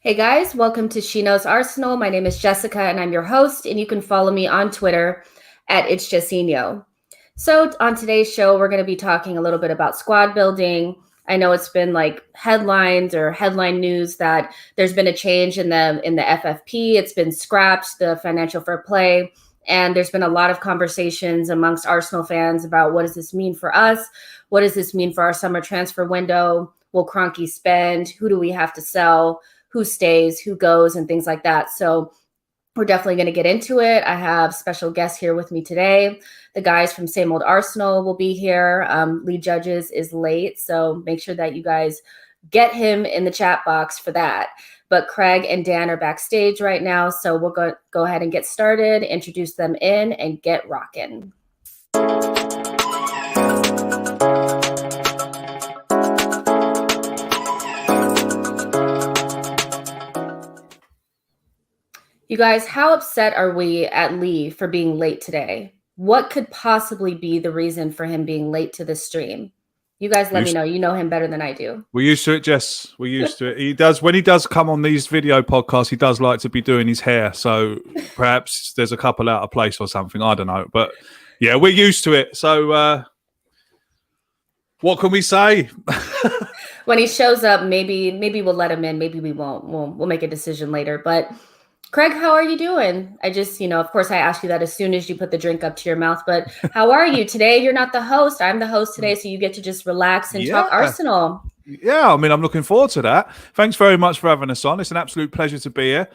Hey guys, welcome to She Knows Arsenal. My name is Jessica and I'm your host, and you can follow me on Twitter at It's Jessinho. So on today's show, we're going to be talking a little bit about squad building. I know it's been like headlines or headline news that there's been a change in the FFP. It's been scrapped, the financial fair play, and there's been a lot of conversations amongst Arsenal fans about what does this mean for us? What does this mean for our summer transfer window? Will Kroenke spend? Who do we have to sell? Who stays, who goes, and things like that. So we're definitely going to get into it. I have special guests here with me today. The guys from Same Old Arsenal will be here. Lee Judges is late, so make sure that you guys get him in the chat box for that. But Craig and Dan are backstage right now, so we'll go ahead and get started, introduce them in, and get rocking. You guys, how upset are we at Lee for being late today? What could possibly be the reason for him being late to this stream? You guys let me know. You know him better than I do. We're used to it, Jess. We're used to it. He does, when he does come on these video podcasts, he does like to be doing his hair. So perhaps there's a couple out of place or something. I don't know. But yeah, we're used to it. So what can we say? When he shows up, maybe we'll let him in. Maybe we won't. We'll make a decision later. But Craig, how are you doing? I just, of course, I asked you that as soon as you put the drink up to your mouth, but how are you today? You're not the host. I'm the host today, so you get to just relax and talk Arsenal. Yeah, I mean, I'm looking forward to that. Thanks very much for having us on. It's an absolute pleasure to be here.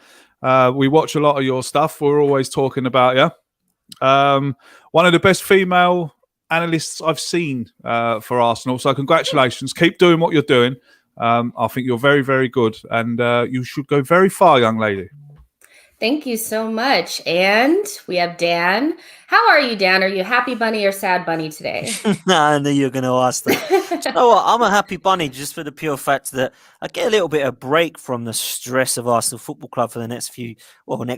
We watch a lot of your stuff. We're always talking about you. One of the best female analysts I've seen for Arsenal, so congratulations. Keep doing what you're doing. I think you're very, very good, and you should go very far, young lady. Thank you so much. And we have Dan. How are you, Dan? Are you happy bunny or sad bunny today? I knew you were going to ask that. You know what? I'm a happy bunny just for the pure fact that I get a little bit of break from the stress of Arsenal Football Club for the next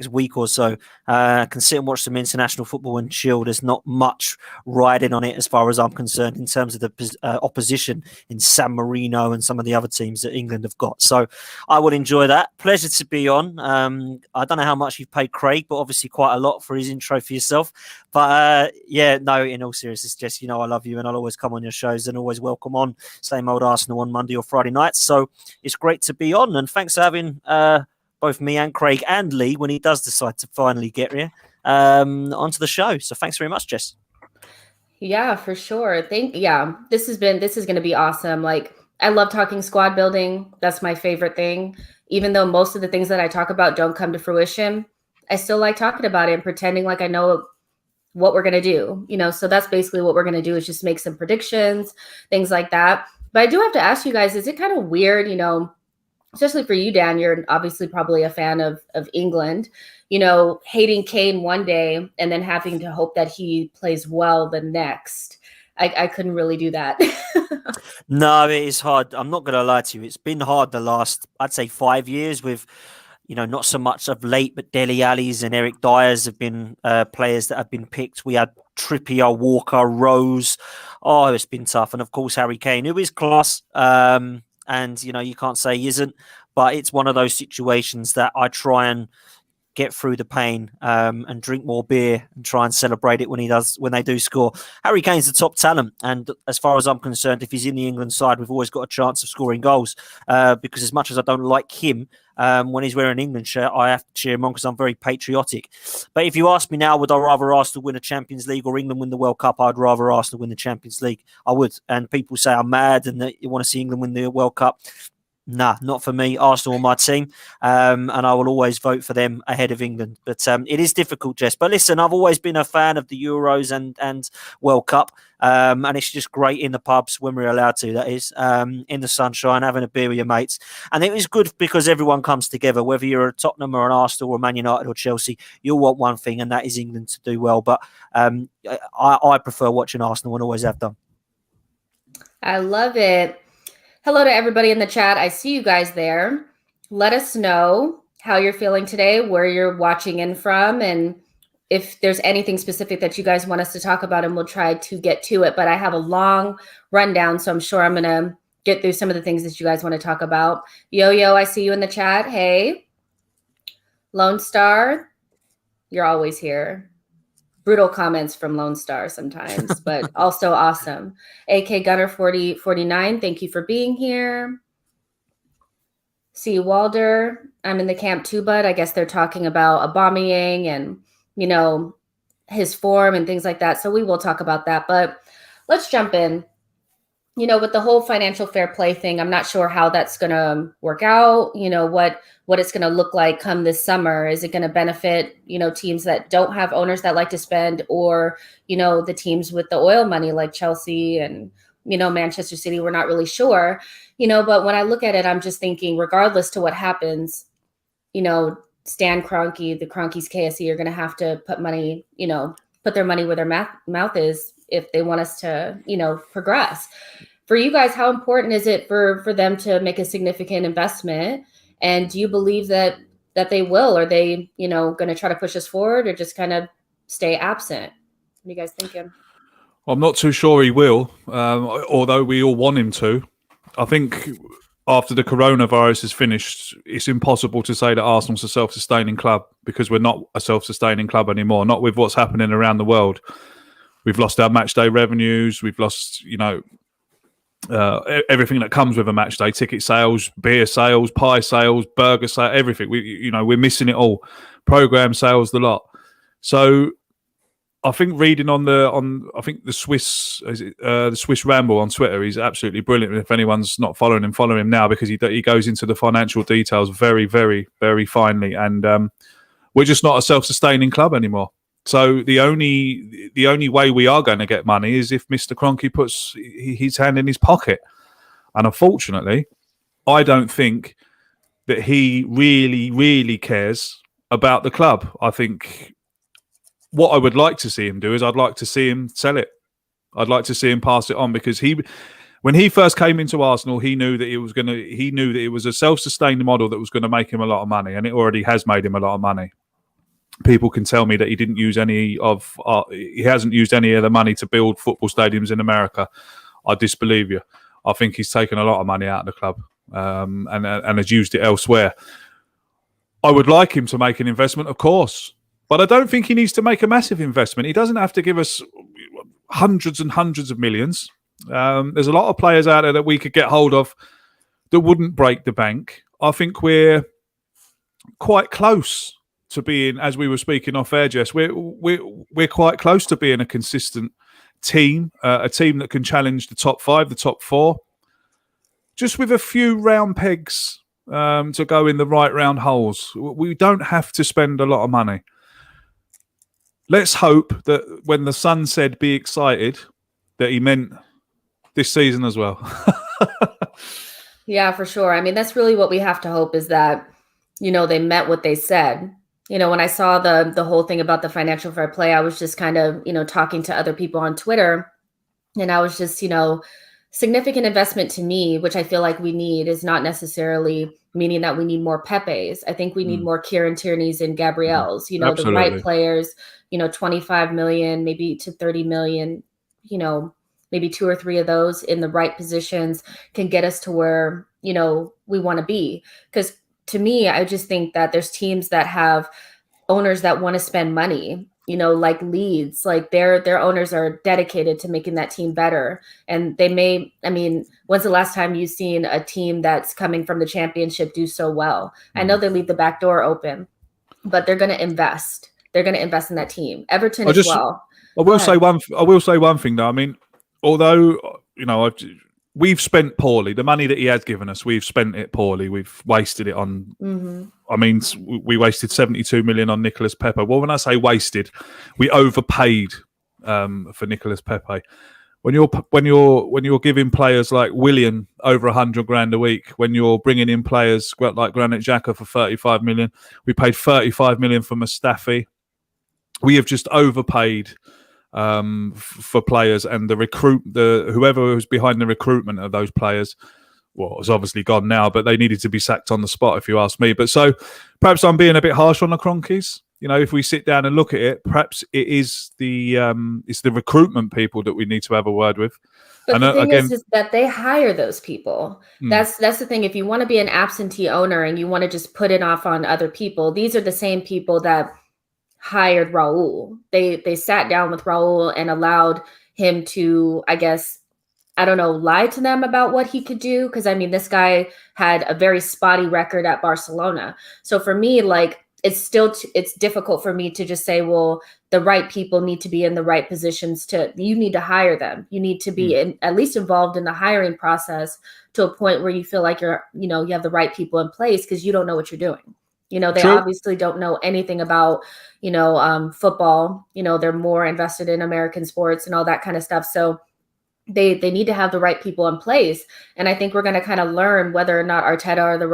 week or so. I can sit and watch some international football and chill. There's not much riding on it as far as I'm concerned in terms of the opposition in San Marino and some of the other teams that England have got. So I would enjoy that. Pleasure to be on. I don't know how much you've paid Craig, but obviously quite a lot for his intro for yourself. But in all seriousness, Jess, I love you and I'll always come on your shows and always welcome on Same Old Arsenal on Monday or Friday nights. So it's great to be on, and thanks for having both me and Craig and Lee when he does decide to finally get here onto the show. So thanks very much, Jess. Yeah, for sure. This is going to be awesome. Like, I love talking squad building. That's my favorite thing. Even though most of the things that I talk about don't come to fruition, I still like talking about it and pretending like I know what we're going to do, so that's basically what we're going to do, is just make some predictions, things like that. But I do have to ask you guys, is it kind of weird, especially for you, Dan, you're obviously probably a fan of England, hating Kane one day and then having to hope that he plays well the next. I couldn't really do that. No, it is hard. I'm not going to lie to you. It's been hard the last, I'd say, 5 years with, not so much of late, but Dele Alli's and Eric Dyer's have been players that have been picked. We had Trippier, Walker, Rose. Oh, it's been tough. And of course, Harry Kane, who is class. And, you can't say he isn't, but it's one of those situations that I try and get through the pain and drink more beer and try and celebrate it when they do score. Harry Kane's the top talent, and as far as I'm concerned, if he's in the England side, we've always got a chance of scoring goals because as much as I don't like him, when he's wearing an England shirt, I have to cheer him on because I'm very patriotic. But if you ask me now, would I rather Arsenal win a Champions League or England win the World Cup? I'd rather Arsenal win the Champions League. I would. And people say I'm mad and that you want to see England win the World Cup. Nah, not for me. Arsenal are my team, and I will always vote for them ahead of England. But it is difficult, Jess. But listen, I've always been a fan of the Euros and World Cup, and it's just great in the pubs when we're allowed to, that is, in the sunshine, having a beer with your mates. And it is good because everyone comes together, whether you're a Tottenham or an Arsenal or Man United or Chelsea, you'll want one thing, and that is England to do well. But I prefer watching Arsenal and always have done. I love it. Hello to everybody in the chat. I see you guys there. Let us know how you're feeling today, where you're watching in from, and if there's anything specific that you guys want us to talk about, and we'll try to get to it. But I have a long rundown, so I'm sure I'm going to get through some of the things that you guys want to talk about. Yo, I see you in the chat. Hey, Lone Star, you're always here. Brutal comments from Lone Star sometimes, but also awesome. AK Gunner 4049, thank you for being here. C. Walder, I'm in the camp too, bud. I guess they're talking about Aubameyang and, you know, his form and things like that. So we will talk about that, but let's jump in. You know, with the whole financial fair play thing, I'm not sure how that's going to work out. You know, what it's going to look like come this summer. Is it going to benefit, you know, teams that don't have owners that like to spend, or, you know, the teams with the oil money like Chelsea and, you know, Manchester City? We're not really sure, you know, but when I look at it, I'm just thinking, regardless to what happens, you know, Stan Kroenke, the Kroenkes KSE are going to have to put money, you know, put their money where their mouth is if they want us to, you know, progress. For you guys, how important is it for them to make a significant investment? And do you believe that they will? Are they, you know, going to try to push us forward, or just kind of stay absent? What are you guys thinking? Well, I'm not too sure he will, although we all want him to. I think after the coronavirus is finished, it's impossible to say that Arsenal's a self-sustaining club, because we're not a self-sustaining club anymore, not with what's happening around the world. We've lost our match day revenues. We've lost, you know, everything that comes with a match day: ticket sales, beer sales, pie sales, burger sales, everything. We're missing it all. Program sales, the lot. So I think reading on the Swiss Ramble on Twitter, he's absolutely brilliant. If anyone's not following him, follow him now, because he goes into the financial details very, very, very finely. And we're just not a self-sustaining club anymore. So the only way we are going to get money is if Mr. Kroenke puts his hand in his pocket. And unfortunately, I don't think that he really, really cares about the club. I think what I would like to see him do is I'd like to see him sell it. I'd like to see him pass it on, because when he first came into Arsenal, he knew that it was a self-sustained model that was going to make him a lot of money, and it already has made him a lot of money. People can tell me that he hasn't used any of the money to build football stadiums in America. I disbelieve you. I think he's taken a lot of money out of the club and has used it elsewhere. I would like him to make an investment, of course, but I don't think he needs to make a massive investment. He doesn't have to give us hundreds and hundreds of millions. There's a lot of players out there that we could get hold of that wouldn't break the bank. I think we're quite close to being, as we were speaking off air, Jess, we're quite close to being a consistent team, a team that can challenge the top 5, the top 4, just with a few round pegs to go in the right round holes. We don't have to spend a lot of money. Let's hope that when the son said be excited, that he meant this season as well. Yeah, for sure. I mean, that's really what we have to hope, is that, you know, they meant what they said. You know, when I saw the whole thing about the financial fair play, I was just kind of, you know, talking to other people on Twitter, and I was just, you know, significant investment to me, which I feel like we need, is not necessarily meaning that we need more Pepes. I think we need more Kieran Tierney's and Gabriels, you know, Absolutely. The right players, you know, 25 million, maybe to 30 million, you know, maybe 2 or 3 of those in the right positions can get us to where, you know, we want to be. Because to me, I just think that there's teams that have owners that want to spend money, you know, like Leeds, like their owners are dedicated to making that team better. And they may, I mean, when's the last time you've seen a team that's coming from the championship do so well? I know they leave the back door open, but they're going to invest. They're going to invest in that team. Everton as well. I will say one thing though. I mean, although, you know, we've spent poorly. The money that he has given us, we've spent it poorly. We've wasted it on. I mean, we wasted 72 million on Nicolas Pepe. Well, when I say wasted, we overpaid for Nicolas Pepe. When you're giving players like Willian over 100 grand a week, when you're bringing in players like Granit Xhaka for 35 million, we paid 35 million for Mustafi. We have just overpaid for players, and whoever was behind the recruitment of those players, well, it's obviously gone now, but they needed to be sacked on the spot, if you ask me. But so perhaps I'm being a bit harsh on the Kroenkes. if we sit down and look at it, perhaps it is it's the recruitment people that we need to have a word with. But the thing is that they hire those people. That's the thing. If you want to be an absentee owner and you want to just put it off on other people, these are the same people that hired Raul. They sat down with Raul and allowed him to, I guess, I don't know, lie to them about what he could do. Because, I mean, this guy had a very spotty record at Barcelona. So for me, like, it's difficult for me to just say, well, the right people need to be in the right positions you need to hire them. You need to be at least involved in the hiring process to a point where you feel like you have the right people in place, because you don't know what you're doing. They True. Obviously don't know anything about, football. They're more invested in American sports and all that kind of stuff. So they need to have the right people in place. And I think we're going to kind of learn whether or not Arteta are the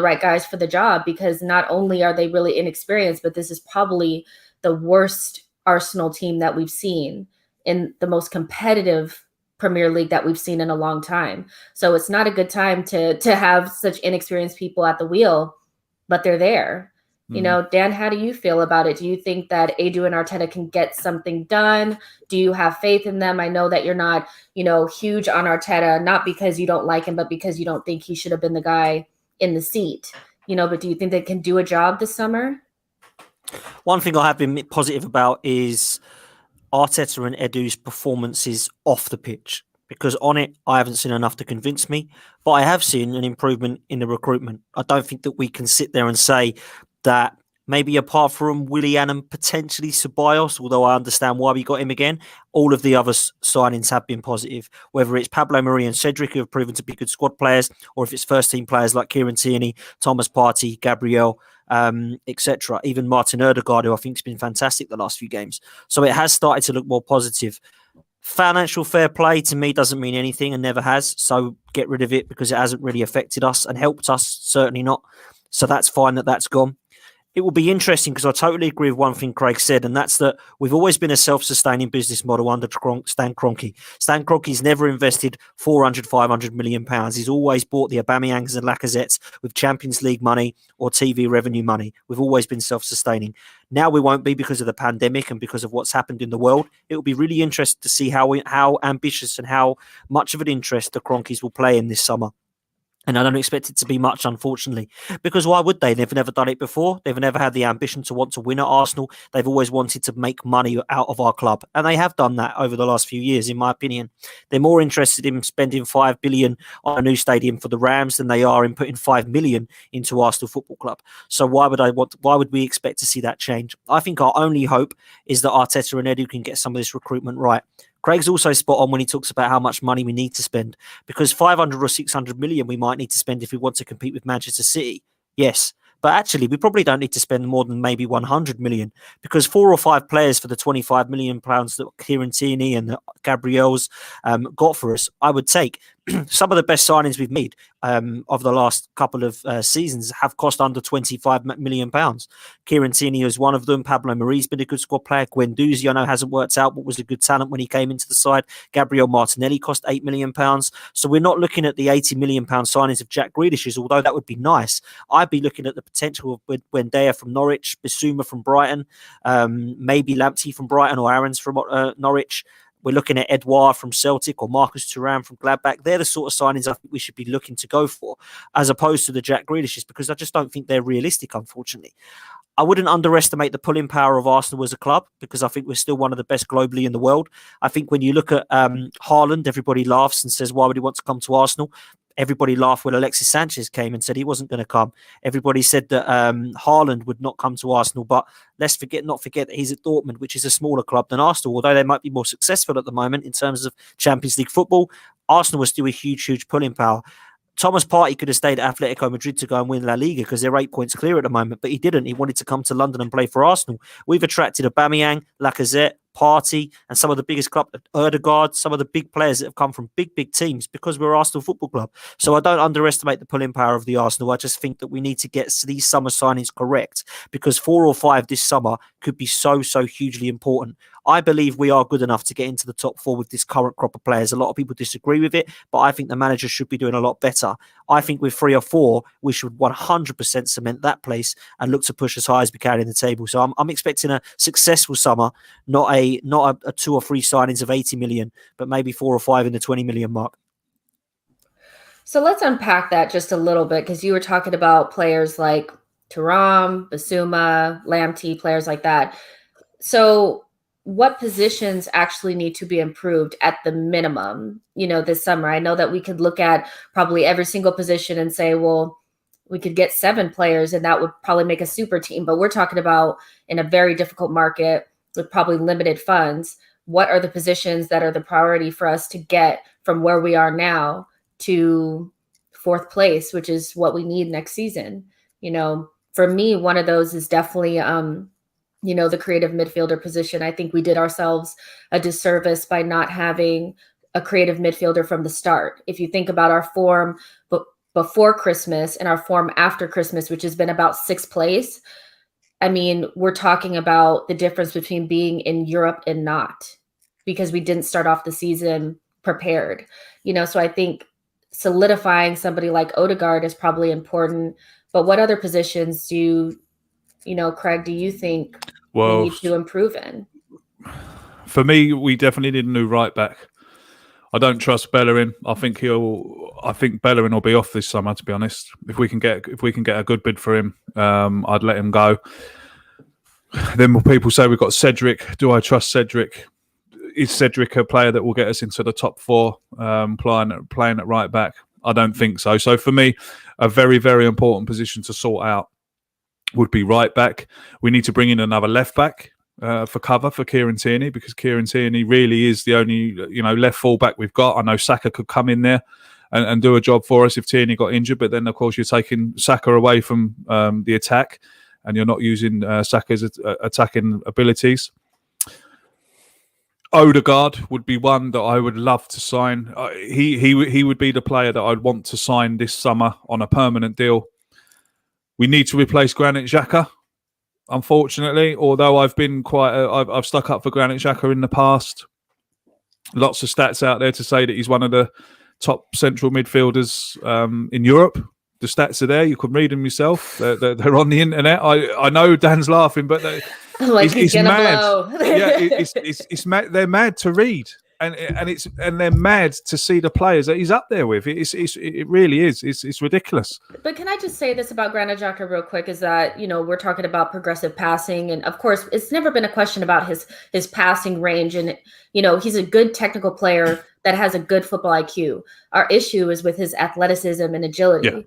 right guys for the job, because not only are they really inexperienced, but this is probably the worst Arsenal team that we've seen in the most competitive Premier League that we've seen in a long time. So it's not a good time to have such inexperienced people at the wheel, but they're there. Dan, how do you feel about it? Do you think that Edu and Arteta can get something done? Do you have faith in them? I know that you're not, huge on Arteta, not because you don't like him, but because you don't think he should have been the guy in the seat. But do you think they can do a job this summer? One thing I have been positive about is Arteta and Edu's performances off the pitch. Because on it, I haven't seen enough to convince me, but I have seen an improvement in the recruitment. I don't think that we can sit there and say that maybe apart from Willian and potentially Ceballos, although I understand why we got him again, all of the other signings have been positive. Whether it's Pablo Mari and Cedric, who have proven to be good squad players, or if it's first-team players like Kieran Tierney, Thomas Partey, Gabriel, etc. Even Martin Ødegaard, who I think has been fantastic the last few games. So it has started to look more positive. Financial fair play to me doesn't mean anything and never has. So get rid of it because it hasn't really affected us and helped us. Certainly not. So that's fine that's gone. It will be interesting because I totally agree with one thing Craig said, and that's that we've always been a self-sustaining business model under Stan Kroenke. Stan Kroenke's never invested 400, 500 million pounds. He's always bought the Aubameyangs and Lacazettes with Champions League money or TV revenue money. We've always been self-sustaining. Now we won't be because of the pandemic and because of what's happened in the world. It will be really interesting to see how ambitious and how much of an interest the Kroenkes will play in this summer. And I don't expect it to be much, unfortunately, because why would they? They've never done it before. They've never had the ambition to want to win at Arsenal. They've always wanted to make money out of our club. And they have done that over the last few years, in my opinion. They're more interested in spending 5 billion on a new stadium for the Rams than they are in putting 5 million into Arsenal Football Club. So why would we expect to see that change? I think our only hope is that Arteta and Edu can get some of this recruitment right. Craig's also spot on when he talks about how much money we need to spend, because 500 or 600 million we might need to spend if we want to compete with Manchester City. Yes, but actually we probably don't need to spend more than maybe 100 million, because 4 or 5 players for the 25 million pounds that Kieran Tierney and Gabriel's got for us, I would take. Some of the best signings we've made of the last couple of seasons have cost under 25 million pounds. Kieran Tierney is one of them. Pablo Mari's been a good squad player. Guendouzi, I know, hasn't worked out, but was a good talent when he came into the side. Gabriel Martinelli cost 8 million pounds. So we're not looking at the 80 million pound signings of Jack Grealish's, although that would be nice. I'd be looking at the potential of Buendia from Norwich, Bissouma from Brighton, maybe Lamptey from Brighton or Aarons from Norwich. We're looking at Edouard from Celtic or Marcus Thuram from Gladbach. They're the sort of signings I think we should be looking to go for, as opposed to the Jack Grealishes, because I just don't think they're realistic, unfortunately. I wouldn't underestimate the pulling power of Arsenal as a club, because I think we're still one of the best globally in the world. I think when you look at Haaland, everybody laughs and says, why would he want to come to Arsenal? Everybody laughed when Alexis Sanchez came and said he wasn't going to come. Everybody said that Haaland would not come to Arsenal, but let's not forget that he's at Dortmund, which is a smaller club than Arsenal. Although they might be more successful at the moment in terms of Champions League football, Arsenal was still a huge pulling power. Thomas Partey could have stayed at Atletico Madrid to go and win La Liga because they're 8 points clear at the moment, but he didn't. He wanted to come to London and play for Arsenal. We've attracted Aubameyang, Lacazette, Partey, and some of the biggest clubs, Ødegaard, some of the big players that have come from big teams because we're Arsenal Football Club. So I don't underestimate the pulling power of the Arsenal. I just think that we need to get these summer signings correct, because 4 or 5 this summer could be so hugely important. I believe we are good enough to get into the top 4 with this current crop of players. A lot of people disagree with it, but I think the manager should be doing a lot better. I think with 3 or 4, we should 100% cement that place and look to push as high as we can in the table. So I'm expecting a successful summer, not a 2 or 3 signings of 80 million, but maybe 4 or 5 in the 20 million mark. So let's unpack that just a little bit, because you were talking about players like Thuram, Basuma, Lamptey, players like that. So what positions actually need to be improved at the minimum, this summer? I know that we could look at probably every single position and say, well, we could get 7 players and that would probably make a super team. But we're talking about in a very difficult market with probably limited funds. What are the positions that are the priority for us to get from where we are now to 4th place, which is what we need next season? For me, one of those is definitely, the creative midfielder position. I think we did ourselves a disservice by not having a creative midfielder from the start. If you think about our form before Christmas and our form after Christmas, which has been about 6th place, I mean, we're talking about the difference between being in Europe and not, because we didn't start off the season prepared. So I think solidifying somebody like Odegaard is probably important. But what other positions Craig, do you think we need to improve in? For me, we definitely need a new right back. I don't trust Bellerin. I think Bellerin will be off this summer, to be honest. If we can get a good bid for him, I'd let him go. Then people say we've got Cedric. Do I trust Cedric? Is Cedric a player that will get us into the top 4 playing at right back? I don't think so. So for me, a very, very important position to sort out would be right back. We need to bring in another left back for cover for Kieran Tierney, because Kieran Tierney really is the only left full back we've got. I know Saka could come in there and do a job for us if Tierney got injured, but then of course you're taking Saka away from the attack and you're not using Saka's attacking abilities. Odegaard would be one that I would love to sign. He would be the player that I'd want to sign this summer on a permanent deal. We need to replace Granit Xhaka, unfortunately. Although I've been I've stuck up for Granit Xhaka in the past. Lots of stats out there to say that he's one of the top central midfielders in Europe. The stats are there. You can read them yourself. They're on the internet. I know Dan's laughing, but he's gonna mad. blow. Yeah, it's mad. They're mad to read, and they're mad to see the players that he's up there with. It really is. It's ridiculous. But can I just say this about Granit Xhaka real quick? Is that we're talking about progressive passing, and of course, it's never been a question about his passing range, and he's a good technical player that has a good football IQ. Our issue is with his athleticism and agility. Yeah.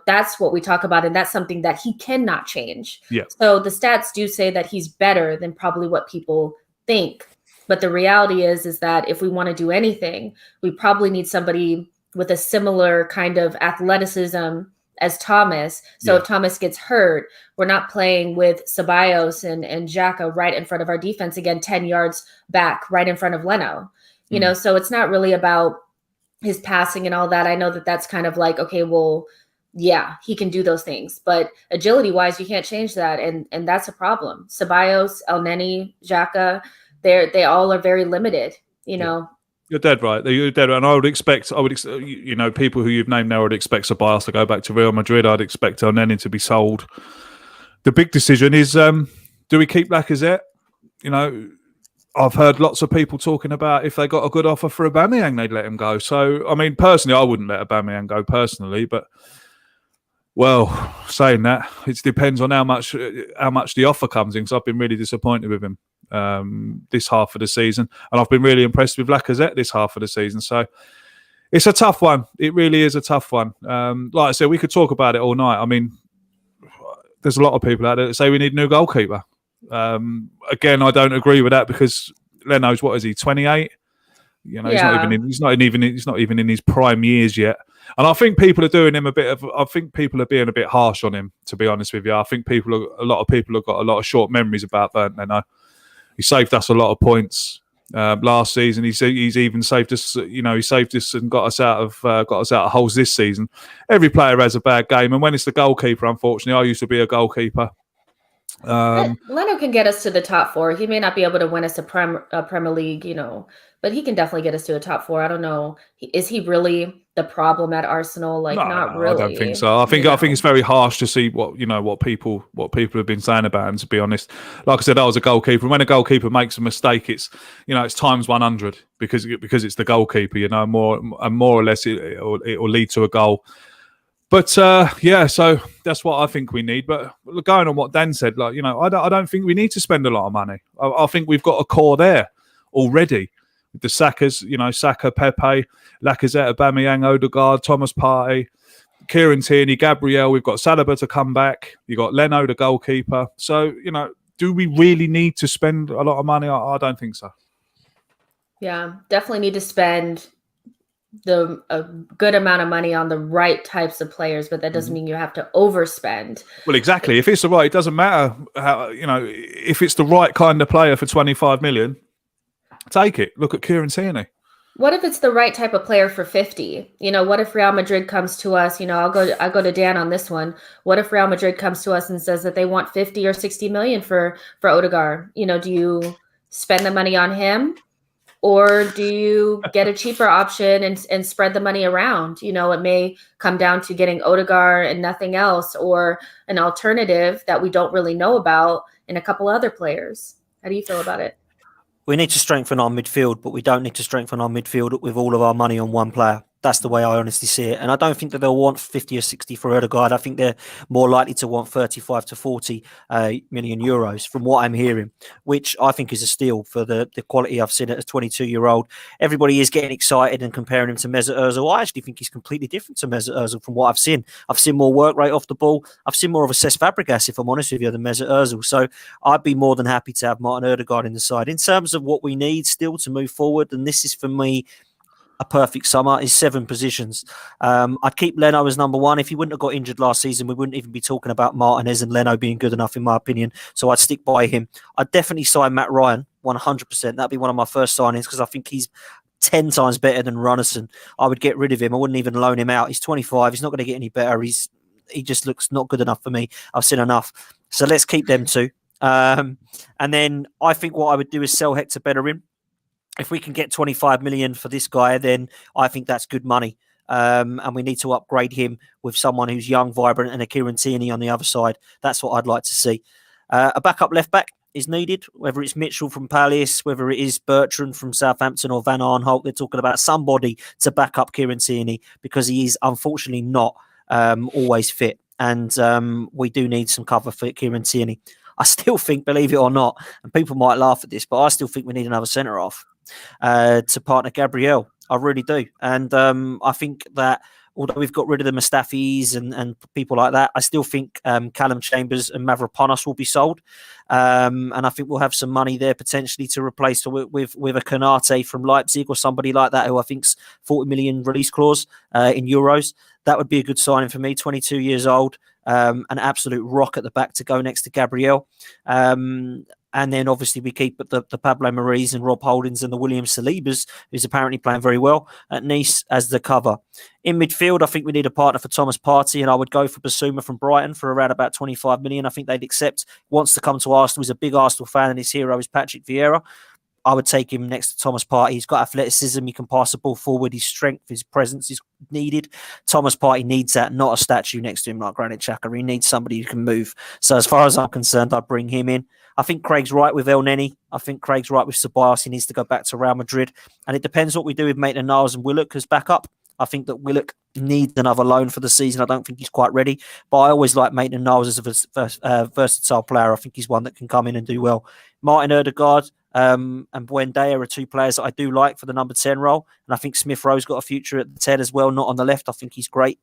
That's what we talk about, and that's something that he cannot change. Yeah. So the stats do say that he's better than probably what people think. But the reality is that if we want to do anything, we probably need somebody with a similar kind of athleticism as Thomas. So if Thomas gets hurt, we're not playing with Ceballos and Xhaka right in front of our defense again, 10 yards back, right in front of Leno. So it's not really about his passing and all that. I know that that's kind of like, okay, well, yeah, he can do those things, but agility wise, you can't change that. And that's a problem. Ceballos, Elneny, Xhaka, they all are very limited, You're dead right. You're dead right. And I would expect, people who you've named now would expect Ceballos to go back to Real Madrid. I'd expect Elneny to be sold. The big decision is, do we keep Lacazette? I've heard lots of people talking about if they got a good offer for Aubameyang, they'd let him go. So, I mean, personally, I wouldn't let Aubameyang go personally, but saying that, it depends on how much the offer comes in. Because I've been really disappointed with him this half of the season, and I've been really impressed with Lacazette this half of the season. So it's a tough one. It really is a tough one. Like I said, we could talk about it all night. I mean, there's a lot of people out there that say we need a new goalkeeper. Again, I don't agree with that because Leno's, what is he, 28? He's not even in his prime years yet. And I think people are doing him people are being a bit harsh on him, to be honest with you. I think a lot of people have got a lot of short memories about Bernd Leno. He saved us a lot of points last season. He's even saved us. He saved us and got us out of holes this season. Every player has a bad game, and when it's the goalkeeper, unfortunately, I used to be a goalkeeper. Leno can get us to the top 4. He may not be able to win us a Premier League, but he can definitely get us to a top 4. I don't know. Is he really the problem at Arsenal? Like, not really. I don't think so. I think it's very harsh to see what people have been saying about him. To be honest, like I said, I was a goalkeeper. When a goalkeeper makes a mistake, it's it's times 100 because it's the goalkeeper. More or less it will lead to a goal. But so that's what I think we need. But going on what Dan said, I don't think we need to spend a lot of money. I think we've got a core there already. With the Sakas, Saka, Pepe, Lacazette, Aubameyang, Odegaard, Thomas Partey, Kieran Tierney, Gabriel. We've got Saliba to come back. You got Leno, the goalkeeper. So do we really need to spend a lot of money? I don't think so. Yeah, definitely need to spend a good amount of money on the right types of players, but that doesn't mean you have to overspend. Well, exactly. If it's the right, it doesn't matter how, if it's the right kind of player for 25 million, take it. Look at Kieran Tierney. What if it's the right type of player for 50? What if Real Madrid comes to us? I'll go to Dan on this one. What if Real Madrid comes to us and says that they want 50 or 60 million for Odegaard? Do you spend the money on him? Or do you get a cheaper option and spread the money around? It may come down to getting Odegaard and nothing else, or an alternative that we don't really know about and a couple other players. How do you feel about it? We need to strengthen our midfield, but we don't need to strengthen our midfield with all of our money on one player. That's the way I honestly see it. And I don't think that they'll want 50 or 60 for Odegaard. I think they're more likely to want 35 to 40 million euros from what I'm hearing, which I think is a steal for the quality I've seen at a 22-year-old. Everybody is getting excited and comparing him to Mesut Ozil. I actually think he's completely different to Mesut Ozil from what I've seen. I've seen more work rate off the ball. I've seen more of a Cesc Fabregas, if I'm honest with you, than Mesut Ozil. So I'd be more than happy to have Martin Odegaard in the side. In terms of what we need still to move forward, and this is for me, a perfect summer, is 7 positions. I'd keep Leno as number 1. If he wouldn't have got injured last season, we wouldn't even be talking about Martinez and Leno being good enough, in my opinion. So I'd stick by him. I'd definitely sign Matt Ryan, 100%. That'd be one of my first signings because I think he's 10 times better than Runnison. I would get rid of him. I wouldn't even loan him out. He's 25. He's not going to get any better. He just looks not good enough for me. I've seen enough. So let's keep them 2. And then I think what I would do is sell Hector Bellerin. If we can get 25 million for this guy, then I think that's good money. And we need to upgrade him with someone who's young, vibrant, and a Kieran Tierney on the other side. That's what I'd like to see. A backup left back is needed, whether it's Mitchell from Palace, whether it is Bertrand from Southampton or Van Arnholt. They're talking about somebody to back up Kieran Tierney because he is unfortunately not always fit. And we do need some cover for Kieran Tierney. I still think, believe it or not, and people might laugh at this, but I still think we need another centre-half to partner Gabriel. I really do. And I think that although we've got rid of the Mustafis and people like that, I still think Callum Chambers and Mavropanos will be sold. And I think we'll have some money there potentially to replace with a Konate from Leipzig or somebody like that, who I think's 40 million release clause in euros. That would be a good signing for me. 22 years old, an absolute rock at the back to go next to Gabriel. And then obviously we keep the Pablo Maries and Rob Holdings and the William Salibas, who's apparently playing very well at Nice, as the cover. In midfield, I think we need a partner for Thomas Partey, and I would go for Basuma from Brighton for around about 25 million. I think they'd accept. Wants to come to Arsenal. He's a big Arsenal fan, and his hero is Patrick Vieira. I would take him next to Thomas Partey. He's got athleticism. He can pass the ball forward. His strength, his presence is needed. Thomas Partey needs that, not a statue next to him like Granit Xhaka. He needs somebody who can move. So as far as I'm concerned, I'd bring him in. I think Craig's right with El Neni. I think Craig's right with Ceballos. He needs to go back to Real Madrid. And it depends what we do with Maitland-Niles and Willock as backup. I think that Willock needs another loan for the season. I don't think he's quite ready. But I always like Maitland-Niles as a versatile player. I think he's one that can come in and do well. Martin Odegaard and Buendia are 2 players that I do like for the number 10 role. And I think Smith Rowe's got a future at the 10 as well, not on the left. I think he's great.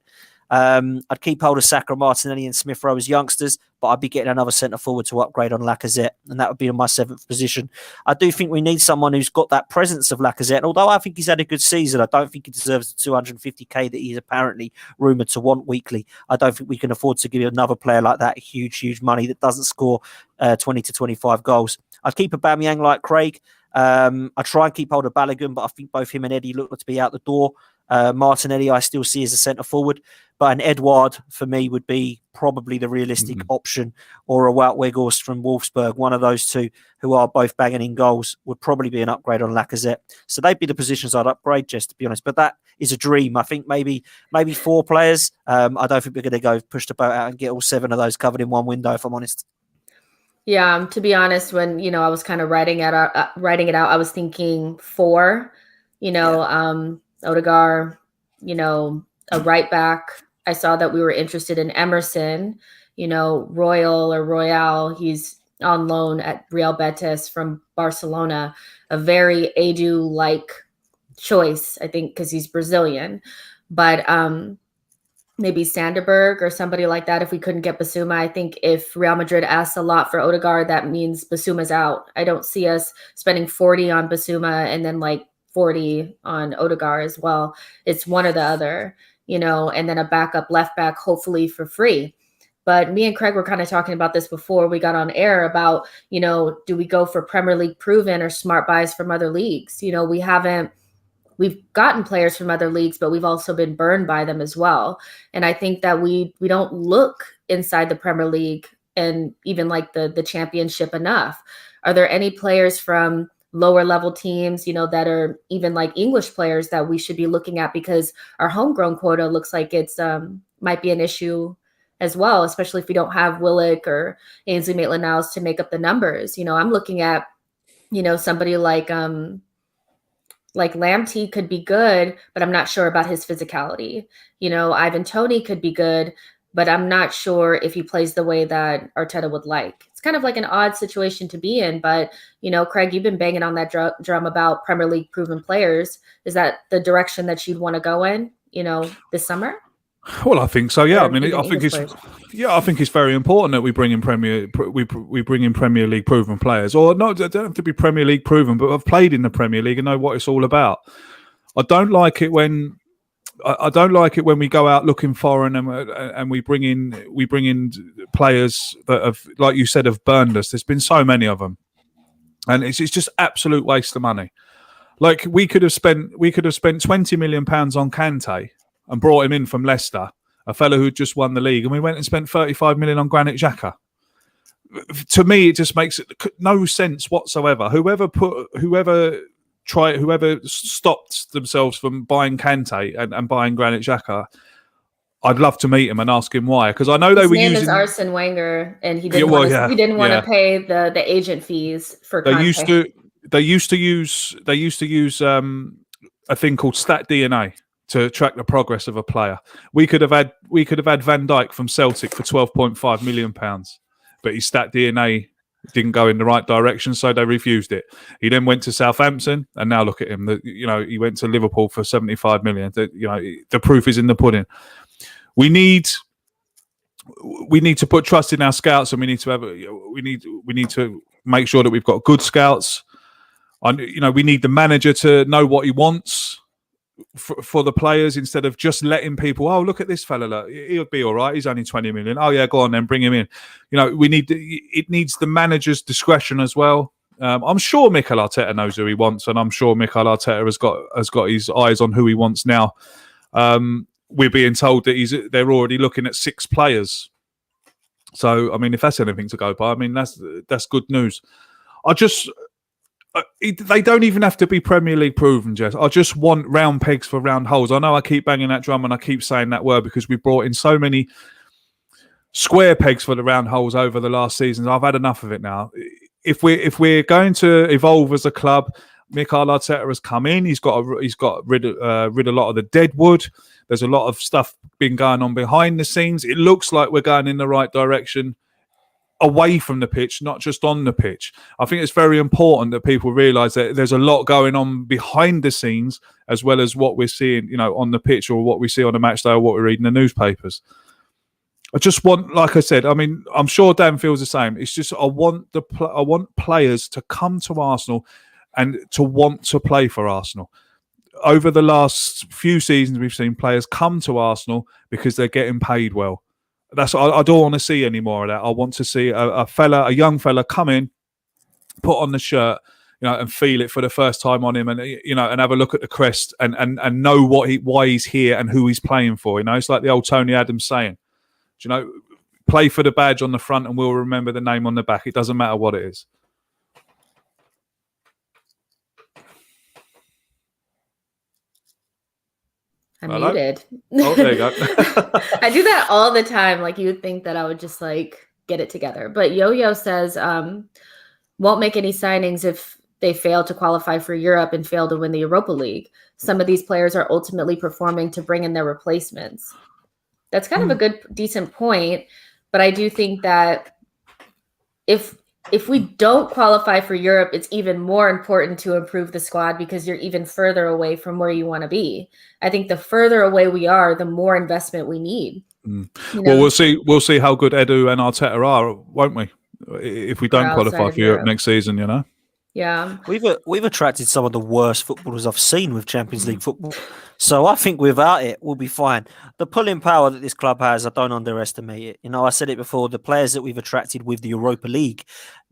I'd keep hold of Saka, Martinelli and Smith Rowe as youngsters, but I'd be getting another centre forward to upgrade on Lacazette, and that would be in my 7th position. I do think we need someone who's got that presence of Lacazette. Although I think he's had a good season, I don't think he deserves the 250k that he's apparently rumoured to want weekly. I don't think we can afford to give another player like that huge money that doesn't score 20 to 25 goals. I'd keep Aubameyang like Craig. I try and keep hold of Balogun, but I think both him and Eddie look to be out the door. Martinelli, I still see as a centre forward, but an Edouard for me would be probably the realistic option, or a Wout Weghorst from Wolfsburg. One of those two, who are both banging in goals, would probably be an upgrade on Lacazette. So they'd be the positions I'd upgrade, just to be honest. But that is a dream. I think maybe 4 players. I don't think we're going to go push the boat out and get all 7 of those covered in one window, if I'm honest. Yeah, to be honest, when I was kind of writing it out, I was thinking 4. Odegaard, a right back. I saw that we were interested in Emerson, Royale. He's on loan at Real Betis from Barcelona. A very Edu-like choice, I think, because he's Brazilian. But maybe Sanderberg or somebody like that if we couldn't get Basuma. I think if Real Madrid asks a lot for Odegaard, that means Basuma's out. I don't see us spending 40 on Basuma and then 40 on Odegaard as well. It's one or the other, and then a backup left back, hopefully for free. But me and Craig were kind of talking about this before we got on air about, do we go for Premier League proven or smart buys from other leagues? We've gotten players from other leagues, but we've also been burned by them as well. And I think that we don't look inside the Premier League and even the championship enough. Are there any players from lower level teams, that are even English players that we should be looking at, because our homegrown quota looks like it's might be an issue as well, especially if we don't have Willock or Ainsley Maitland-Niles to make up the numbers. I'm looking at, somebody like Lamptey could be good, but I'm not sure about his physicality. Ivan Toney could be good, but I'm not sure if he plays the way that Arteta would like. It's kind of an odd situation to be in, but, Craig, you've been banging on that drum about Premier League proven players. Is that the direction that you'd want to go in, this summer? Well, I think so. Yeah, I think it's very important that we bring in Premier League proven players, or not. They don't have to be Premier League proven, but have played in the Premier League and know what it's all about. I don't like it when we go out looking foreign and we bring in players that have, like you said, have burned us. There's been so many of them, and it's just absolute waste of money. We could have spent £20 million on Kante and brought him in from Leicester, a fellow who'd just won the league, and we went and spent 35 million on Granit Xhaka. To me, it just makes no sense whatsoever. Whoever stopped themselves from buying Kante and buying Granit Xhaka, I'd love to meet him and ask him why, because I know they were using. His name is Arsene Wenger, and he didn't want to pay the agent fees for Kante. They used to use a thing called Stat DNA to track the progress of a player. We could have had Van Dijk from Celtic for £12.5 million, but his Stat DNA didn't go in the right direction, so they refused it. He then went to Southampton, and now look at him. He went to Liverpool for 75 million. The proof is in the pudding. We need to put trust in our scouts, and we need to make sure that we've got good scouts. We need the manager to know what he wants for the players, instead of just letting people, oh, look at this fella, look, he'll be all right, he's only 20 million, oh yeah, go on then, bring him in. It needs the manager's discretion as well. I'm sure Mikel Arteta knows who he wants, and I'm sure Mikel Arteta has got his eyes on who he wants now. We're being told that they're already looking at 6 players, so I mean, if that's anything to go by, I mean, that's good news. They don't even have to be Premier League proven, Jess. I just want round pegs for round holes. I know I keep banging that drum and I keep saying that word because we brought in so many square pegs for the round holes over the last seasons. I've had enough of it now. If we're going to evolve as a club, Mikel Arteta has come in. He's got rid a lot of the dead wood. There's a lot of stuff been going on behind the scenes. It looks like we're going in the right direction, away from the pitch, not just on the pitch. I think it's very important that people realise that there's a lot going on behind the scenes, as well as what we're seeing, on the pitch, or what we see on the match day, or what we read in the newspapers. I just want, like I said, I mean, I'm sure Dan feels the same. It's just I want players to come to Arsenal and to want to play for Arsenal. Over the last few seasons, we've seen players come to Arsenal because they're getting paid well. I don't want to see any more of that. I want to see a young fella come in, put on the shirt, and feel it for the first time on him, and and have a look at the crest and know why he's here and who he's playing for. It's like the old Tony Adams saying, play for the badge on the front and we'll remember the name on the back. It doesn't matter what it is. I'm Hello? muted. Oh, there you go. I do that all the time. Like, you would think that I would just get it together. But Yo-Yo says, won't make any signings if they fail to qualify for Europe and fail to win the Europa League. Some of these players are ultimately performing to bring in their replacements. That's kind of a good, decent point. But I do think that if we don't qualify for Europe, it's even more important to improve the squad because you're even further away from where you want to be. I think the further away we are, the more investment we need. Well, we'll see how good Edu and Arteta are, won't we? If we don't qualify for Europe next season, Yeah. We've attracted some of the worst footballers I've seen with Champions League football. So I think without it, we'll be fine. The pulling power that this club has, I don't underestimate it. I said it before, the players that we've attracted with the Europa League,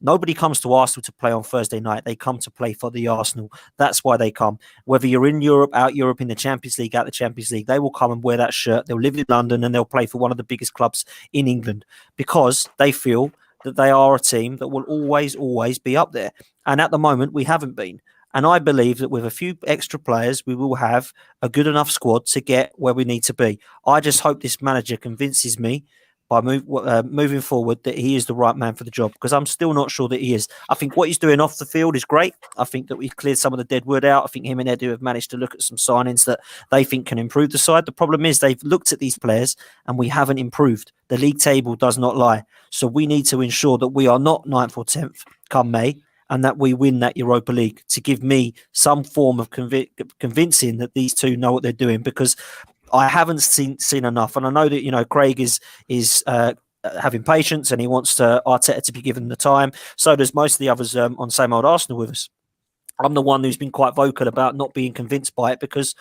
nobody comes to Arsenal to play on Thursday night. They come to play for the Arsenal. That's why they come. Whether you're in Europe, out Europe, in the Champions League, out the Champions League, they will come and wear that shirt. They'll live in London and they'll play for one of the biggest clubs in England because they feel that they are a team that will always be up there. And at the moment, we haven't been. And I believe that with a few extra players, we will have a good enough squad to get where we need to be. I just hope this manager convinces me by moving forward that he is the right man for the job, because I'm still not sure that he is. I think what he's doing off the field is great. I think that we've cleared some of the dead wood out. I think him and Edu have managed to look at some signings that they think can improve the side. The problem is they've looked at these players and we haven't improved. The league table does not lie. So we need to ensure that we are not 9th or 10th come May, and that we win that Europa League to give me some form of convincing that these two know what they're doing, because I haven't seen enough. And I know that, Craig is having patience and he wants Arteta to be given the time. So does most of the others on Same Old Arsenal with us. I'm the one who's been quite vocal about not being convinced by it, because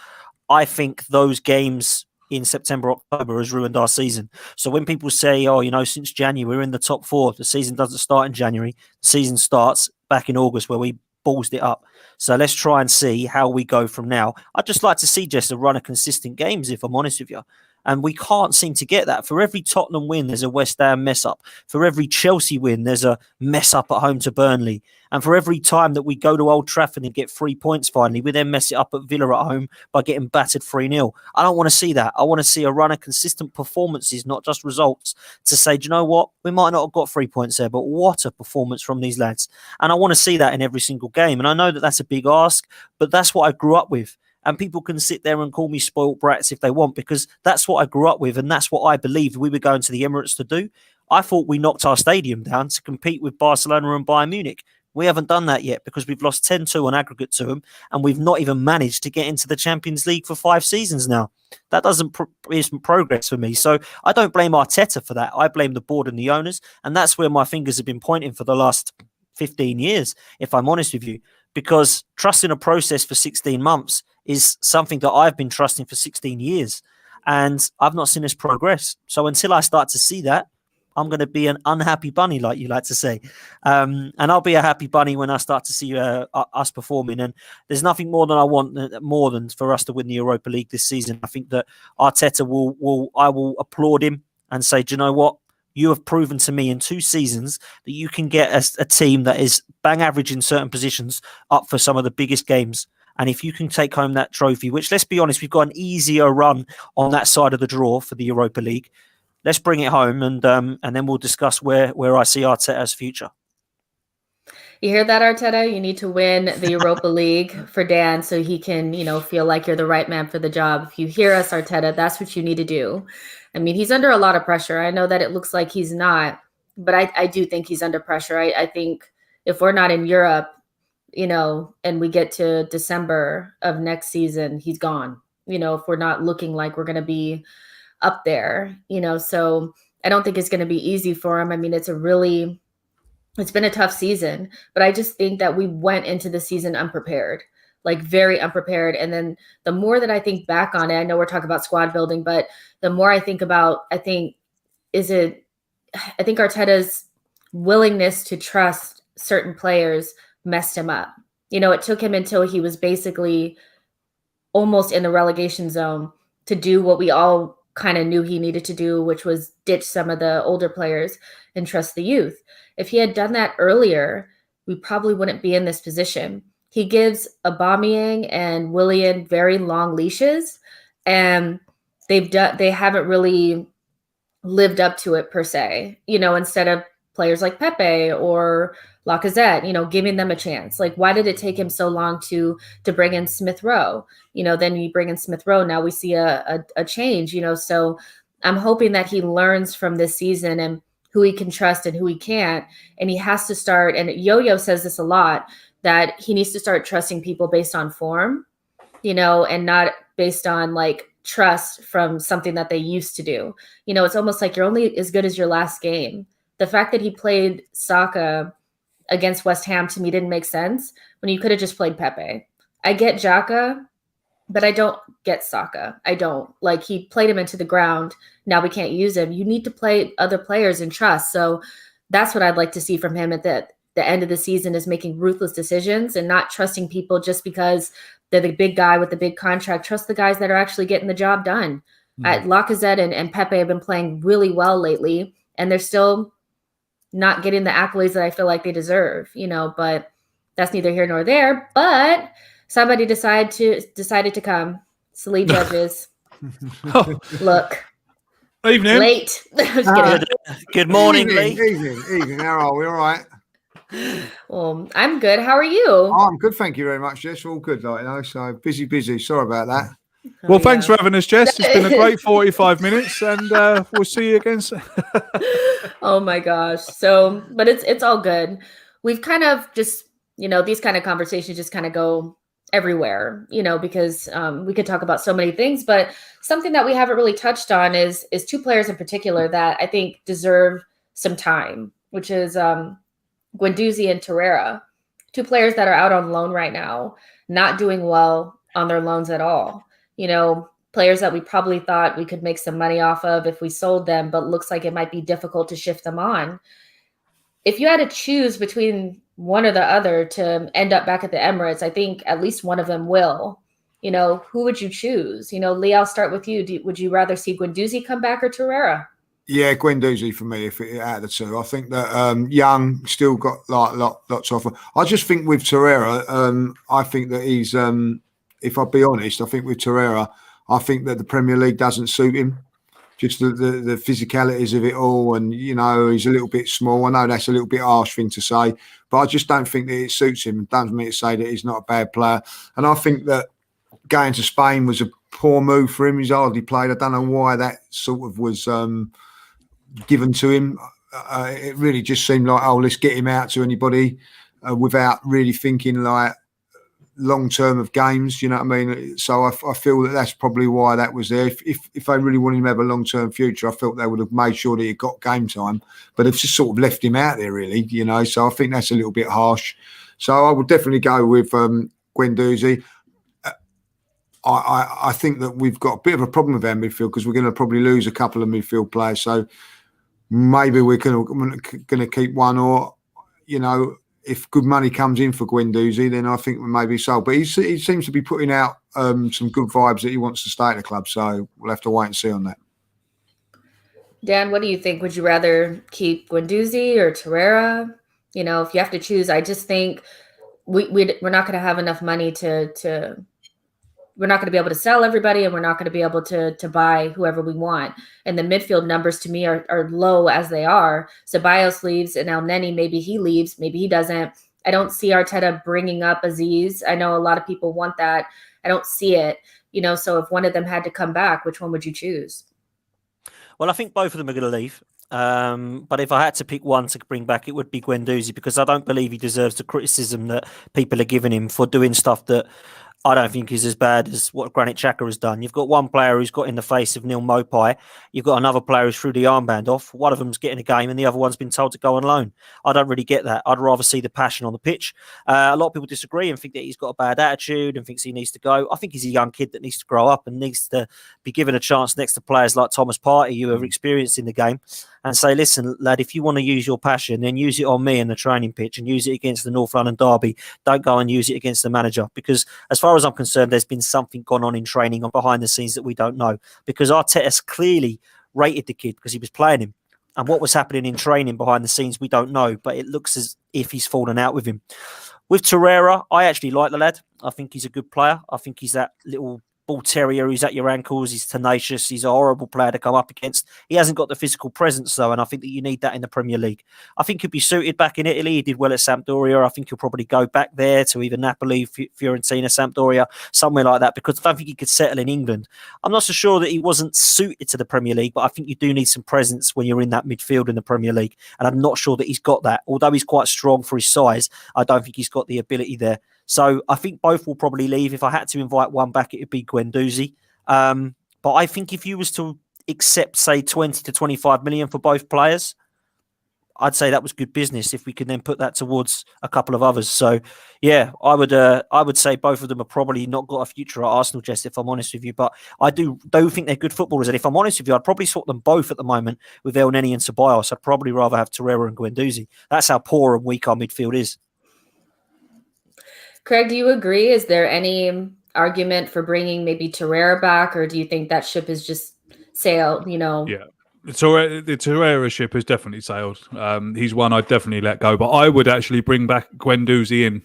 I think those games in September, October has ruined our season. So when people say, since January we're in the top 4, the season doesn't start in January, the season starts back in August where we ballsed it up. So let's try and see how we go from now. I'd just like to see just a run of consistent games, if I'm honest with you. And we can't seem to get that. For every Tottenham win, there's a West Ham mess up. For every Chelsea win, there's a mess up at home to Burnley. And for every time that we go to Old Trafford and get 3 points finally, we then mess it up at Villa at home by getting battered 3-0. I don't want to see that. I want to see a run of consistent performances, not just results, to say, do you know what? We might not have got 3 points there, but what a performance from these lads. And I want to see that in every single game. And I know that that's a big ask, but that's what I grew up with. And people can sit there and call me spoilt brats if they want, because that's what I grew up with and that's what I believed we were going to the Emirates to do. I thought we knocked our stadium down to compete with Barcelona and Bayern Munich. We haven't done that yet because we've lost 10-2 on aggregate to them, and we've not even managed to get into the Champions League for 5 seasons now. That isn't progress for me. So I don't blame Arteta for that. I blame the board and the owners, and that's where my fingers have been pointing for the last 15 years, if I'm honest with you, because trusting a process for 16 months is something that I've been trusting for 16 years, and I've not seen us progress. So until I start to see that, I'm going to be an unhappy bunny, like you like to say. And I'll be a happy bunny when I start to see us performing. And there's nothing more than I want more than for us to win the Europa League this season. I think that Arteta I will applaud him and say, do you know what? You have proven to me in 2 seasons that you can get a team that is bang average in certain positions up for some of the biggest games. And if you can take home that trophy, which, let's be honest, we've got an easier run on that side of the draw for the Europa League. Let's bring it home, and then we'll discuss where I see Arteta's future. You hear that, Arteta? You need to win the Europa League for Dan so he can, feel like you're the right man for the job. If you hear us, Arteta, that's what you need to do. I mean, he's under a lot of pressure. I know that it looks like he's not, but I do think he's under pressure. I think if we're not in Europe, and we get to December of next season, he's gone. If we're not looking like we're going to be up there, so I don't think it's going to be easy for him. I mean, it's been a tough season, but I just think that we went into the season unprepared, like very unprepared. And then the more that I think back on it, I know we're talking about squad building, but the more I think Arteta's willingness to trust certain players messed him up. It took him until he was basically almost in the relegation zone to do what we all kind of knew he needed to do, which was ditch some of the older players and trust the youth. If he had done that earlier, we probably wouldn't be in this position. He gives Aubameyang and Willian very long leashes, and they haven't really lived up to it per se. Instead of players like Pepe or Lacazette, giving them a chance. Like, why did it take him so long to bring in Smith Rowe? Then you bring in Smith Rowe. Now we see a change. So I'm hoping that he learns from this season and who he can trust and who he can't. And he has to start. And Yo-Yo says this a lot, that he needs to start trusting people based on form, and not based on like trust from something that they used to do. It's almost like you're only as good as your last game. The fact that he played Saka against West Ham to me didn't make sense when you could have just played Pepe. I get Xhaka, but I don't get Saka. I don't. Like, he played him into the ground. Now we can't use him. You need to play other players and trust. So that's what I'd like to see from him at the end of the season, is making ruthless decisions and not trusting people just because they're the big guy with the big contract. Trust the guys that are actually getting the job done. Lacazette and Pepe have been playing really well lately, and they're still not getting the accolades that I feel like they deserve, but that's neither here nor there. But somebody decided to come. Salih Judges. Look. Evening. Late. Good morning, Lee. Evening. How are we? All right. Well, I'm good. How are you? Oh, I'm good. Thank you very much, Jess. All good, so busy. Sorry about that. Well, thanks for having us, Jess. It's been a great 45 minutes, and we'll see you again soon. Oh my gosh. So, but it's all good. We've kind of just, these kind of conversations just kind of go everywhere, because we could talk about so many things, but something that we haven't really touched on is two players in particular that I think deserve some time, which is Guendouzi and Torreira, two players that are out on loan right now, not doing well on their loans at all. Players that we probably thought we could make some money off of if we sold them, but looks like it might be difficult to shift them on. If you had to choose between one or the other to end up back at the Emirates, I think at least one of them will. Who would you choose? Lee, I'll start with you. Would you rather see Guendouzi come back or Torreira? Yeah, Guendouzi for me, if it out of the two. I think that Young still got lots to offer. I just think with Torreira, I think that he's, if I'll be honest, I think with Torreira, I think that the Premier League doesn't suit him. Just the physicalities of it all, and he's a little bit small. I know that's a little bit harsh thing to say, but I just don't think that it suits him. It doesn't mean to say that he's not a bad player. And I think that going to Spain was a poor move for him. He's hardly played. I don't know why that sort of was given to him. It really just seemed like, let's get him out to anybody without really thinking like long term of games, you know what I mean? So I feel that that's probably why that was there. If they really wanted him to have a long term future, I felt they would have made sure that he got game time, but they've just sort of left him out there, really, So I think that's a little bit harsh. So I would definitely go with Guendouzi. I think that we've got a bit of a problem with our midfield because we're going to probably lose a couple of midfield players. So maybe we're going to keep one, or if good money comes in for Guendouzi, then I think we may be sold. But he seems to be putting out some good vibes that he wants to stay at the club. So we'll have to wait and see on that. Dan, what do you think? Would you rather keep Guendouzi or Torreira? If you have to choose, I just think we're not going to have enough money to we're not going to be able to sell everybody, and we're not going to be able to buy whoever we want. And the midfield numbers to me are low as they are. Ceballos leaves, and Elneny, maybe he leaves, maybe he doesn't. I don't see Arteta bringing up Aziz. I know a lot of people want that. I don't see it. So if one of them had to come back, which one would you choose? Well, I think both of them are going to leave. But if I had to pick one to bring back, it would be Guendouzi, because I don't believe he deserves the criticism that people are giving him for doing stuff that I don't think is as bad as what Granit Xhaka has done. You've got one player who's got in the face of Neil Mopai. You've got another player who's threw the armband off. One of them's getting a game and the other one's been told to go on loan. I don't really get that. I'd rather see the passion on the pitch. A lot of people disagree and think that he's got a bad attitude and thinks he needs to go. I think he's a young kid that needs to grow up and needs to be given a chance next to players like Thomas Partey, who have experienced in the game, and say, listen, lad, if you want to use your passion, then use it on me in the training pitch and use it against the North London derby. Don't go and use it against the manager. Because as far as I'm concerned, there's been something gone on in training or behind the scenes that we don't know. Because Arteta clearly rated the kid because he was playing him. And what was happening in training behind the scenes, we don't know. But it looks as if he's fallen out with him. With Torreira, I actually like the lad. I think he's a good player. I think he's that little bull terrier who's at your ankles. He's tenacious. He's a horrible player to come up against. He hasn't got the physical presence, though, and I think that you need that in the Premier League. I think he'll be suited back in Italy. He did well at Sampdoria. I think he'll probably go back there to either Napoli, Fiorentina, Sampdoria, somewhere like that, because I don't think he could settle in England. I'm not so sure that he wasn't suited to the Premier League, but I think you do need some presence when you're in that midfield in the Premier League, and I'm not sure that he's got that. Although he's quite strong for his size, I don't think he's got the ability there. So I think both will probably leave. If I had to invite one back, it would be Guendouzi. But I think if you was to accept, say, 20 to 25 million for both players, I'd say that was good business if we could then put that towards a couple of others. So, yeah, I would say both of them have probably not got a future at Arsenal, Jess, if I'm honest with you. But I do think they're good footballers. And if I'm honest with you, I'd probably swap them both at the moment with El Neni and Ceballos. I'd probably rather have Torreira and Guendouzi. That's how poor and weak our midfield is. Craig, do you agree? Is there any argument for bringing maybe Torreira back, or do you think that ship has just sailed, Yeah. The Torreira ship has definitely sailed. He's one I'd definitely let go, but I would actually bring back Guendouzi in.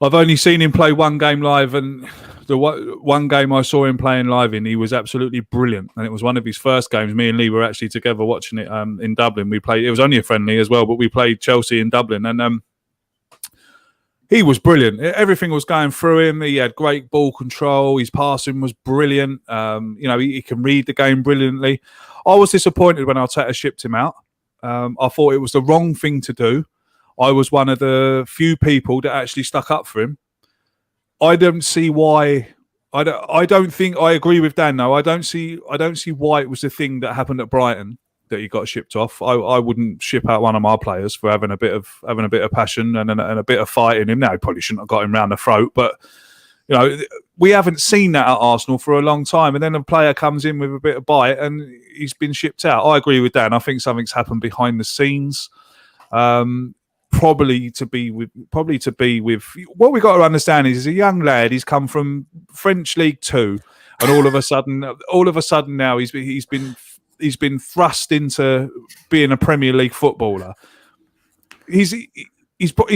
I've only seen him play one game live, and the one game I saw him playing live in, he was absolutely brilliant. And it was one of his first games. Me and Lee were actually together watching it in Dublin. We played. It was only a friendly as well, but we played Chelsea in Dublin, and he was brilliant. Everything was going through him. He had great ball control. His passing was brilliant. He can read the game brilliantly. I was disappointed when Arteta shipped him out. I thought it was the wrong thing to do. I was one of the few people that actually stuck up for him. I don't see why. I don't think I agree with Dan. though. I don't see why it was the thing that happened at Brighton that he got shipped off. I wouldn't ship out one of my players for having a bit of passion and a bit of fight in him. Now, he probably shouldn't have got him round the throat, but we haven't seen that at Arsenal for a long time. And then a player comes in with a bit of bite and he's been shipped out. I agree with Dan. I think something's happened behind the scenes. Probably to be with what we got to understand is he's a young lad. He's come from French League 2, and all of a sudden now he's been thrust into being a Premier League footballer. He's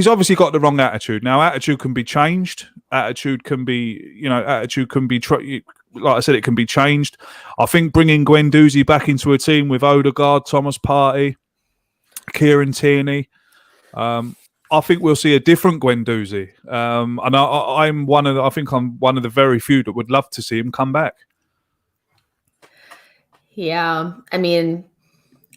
obviously got the wrong attitude. Now, attitude can be changed. Attitude can be, like I said, it can be changed. I think bringing Guendouzi back into a team with Odegaard, Thomas Partey, Kieran Tierney, I think we'll see a different Guendouzi. And I'm one of the very few that would love to see him come back. Yeah, I mean,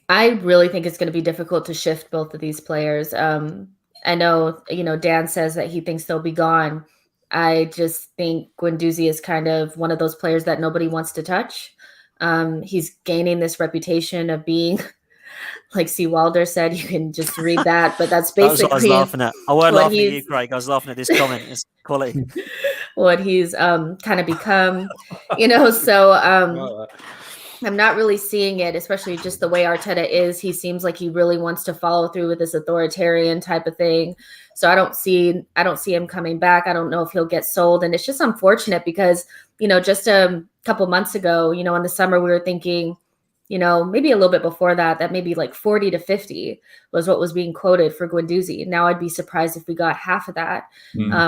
I really think it's going to be difficult to shift both of these players. I know, Dan says that he thinks they'll be gone. I just think Guendouzi is kind of one of those players that nobody wants to touch. He's gaining this reputation of being, like C. Wilder said, you can just read that, but that's basically what I was laughing at. I wasn't laughing at you, Craig. I was laughing at this comment. It's quality. What he's kind of become, so I'm not really seeing it, especially just the way Arteta is. He seems like he really wants to follow through with this authoritarian type of thing. So I don't see him coming back. I don't know if he'll get sold. And it's just unfortunate because, just a couple months ago, in the summer, we were thinking, maybe a little bit before that maybe like 40 to 50 was what was being quoted for Guendouzi. Now I'd be surprised if we got half of that,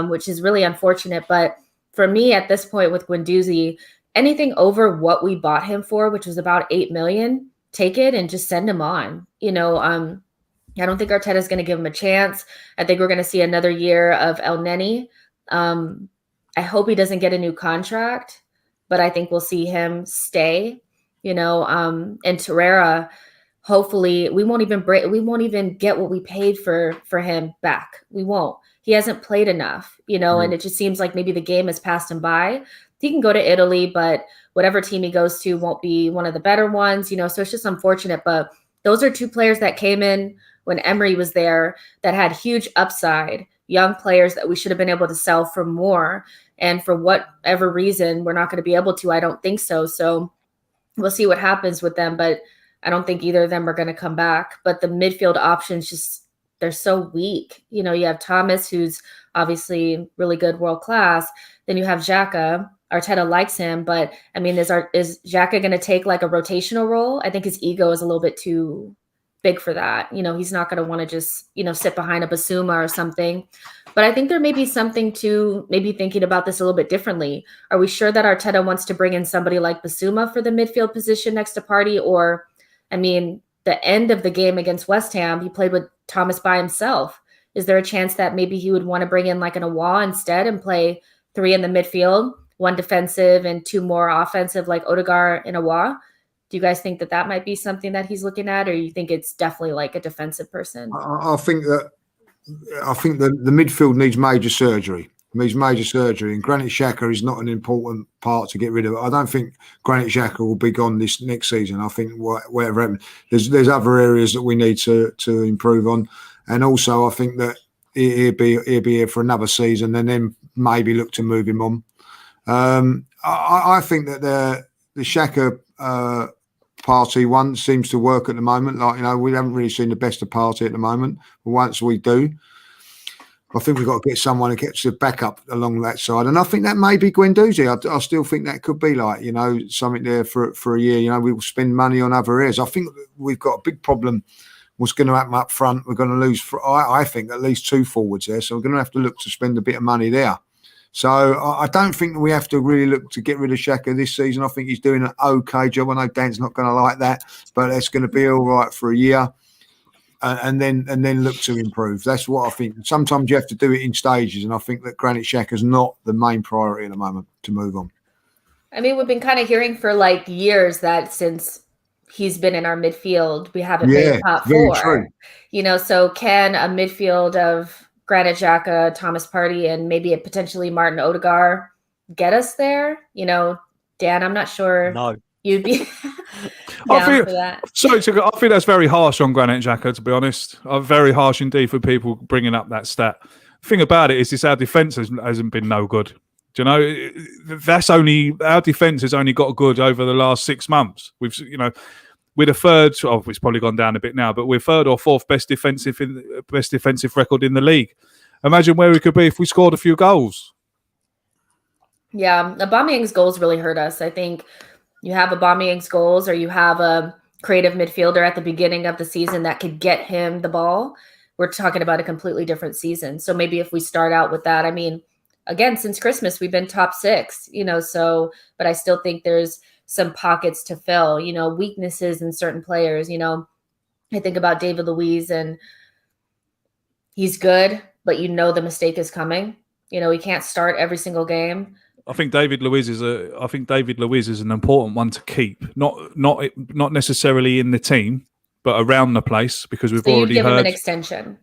which is really unfortunate. But for me at this point with Guendouzi, anything over what we bought him for, which was about 8 million, take it and just send him on. I don't think Arteta is going to give him a chance. I think we're going to see another year of El Neni. I hope he doesn't get a new contract, but I think we'll see him stay, and Torreira, hopefully we won't even get what we paid for him back. We won't. He hasn't played enough, and it just seems like maybe the game has passed him by. He can go to Italy, but whatever team he goes to won't be one of the better ones, so it's just unfortunate. But those are two players that came in when Emery was there that had huge upside, young players that we should have been able to sell for more. And for whatever reason, we're not going to be able to. I don't think so. So we'll see what happens with them. But I don't think either of them are going to come back. But the midfield options they're so weak. You have Thomas, who's obviously really good, world class. Then you have Xhaka. Arteta likes him, but I mean, is Xhaka going to take like a rotational role? I think his ego is a little bit too big for that. He's not going to want to just, sit behind a Basuma or something. But I think there may be something to maybe thinking about this a little bit differently. Are we sure that Arteta wants to bring in somebody like Basuma for the midfield position next to Partey? Or, I mean, the end of the game against West Ham, he played with Thomas by himself. Is there a chance that maybe he would want to bring in like an Awa instead and play 3 in the midfield, 1 defensive and 2 more offensive like Odegaard and Awa? Do you guys think that might be something that he's looking at, or you think it's definitely like a defensive person? I think that the midfield needs major surgery. And Granit Xhaka is not an important part to get rid of. I don't think Granit Xhaka will be gone this next season. I think whatever happens, there's other areas that we need to improve on, and also I think that he'll be here for another season, and then maybe look to move him on. I think that the Xhaka Partey one seems to work at the moment. We haven't really seen the best of Partey at the moment, but once we do, I think we've got to get someone who gets the backup along that side. And I think that may be Guendouzi. I still think that could be something there for a year. We will spend money on other areas. I think we've got a big problem. What's going to happen up front? We're going to lose, I think, at least 2 forwards there. So we're going to have to look to spend a bit of money there. So I don't think we have to really look to get rid of Xhaka this season. I think he's doing an okay job. I know Dan's not going to like that, but it's going to be all right for a year, and then look to improve. That's what I think. Sometimes you have to do it in stages, and I think that Granit Xhaka is not the main priority at the moment to move on. I mean, we've been kind of hearing for like years that since he's been in our midfield, we haven't been top 4. True. So can a midfield of Granit Xhaka, Thomas Partey, and maybe potentially Martin Odegaard get us there? Dan, I'm not sure. No. You'd be down for that. Sorry, I think that's very harsh on Granit Xhaka, to be honest. Very harsh indeed for people bringing up that stat. The thing about it is our defence hasn't been no good. Do you know? Our defence has only got good over the last 6 months. We're the third. Oh, it's probably gone down a bit now, but we're 3rd or 4th best defensive record in the league. Imagine where we could be if we scored a few goals. Yeah, Aubameyang's goals really hurt us. I think you have Aubameyang's goals, or you have a creative midfielder at the beginning of the season that could get him the ball. We're talking about a completely different season. So maybe if we start out with that, I mean, again, since Christmas we've been top 6. But I still think there's some pockets to fill, weaknesses in certain players. I think about David Luiz, and he's good, but the mistake is coming. He can't start every single game. I think David Luiz is an important one to keep, not necessarily in the team, but around the place, because we've already give heard him an extension.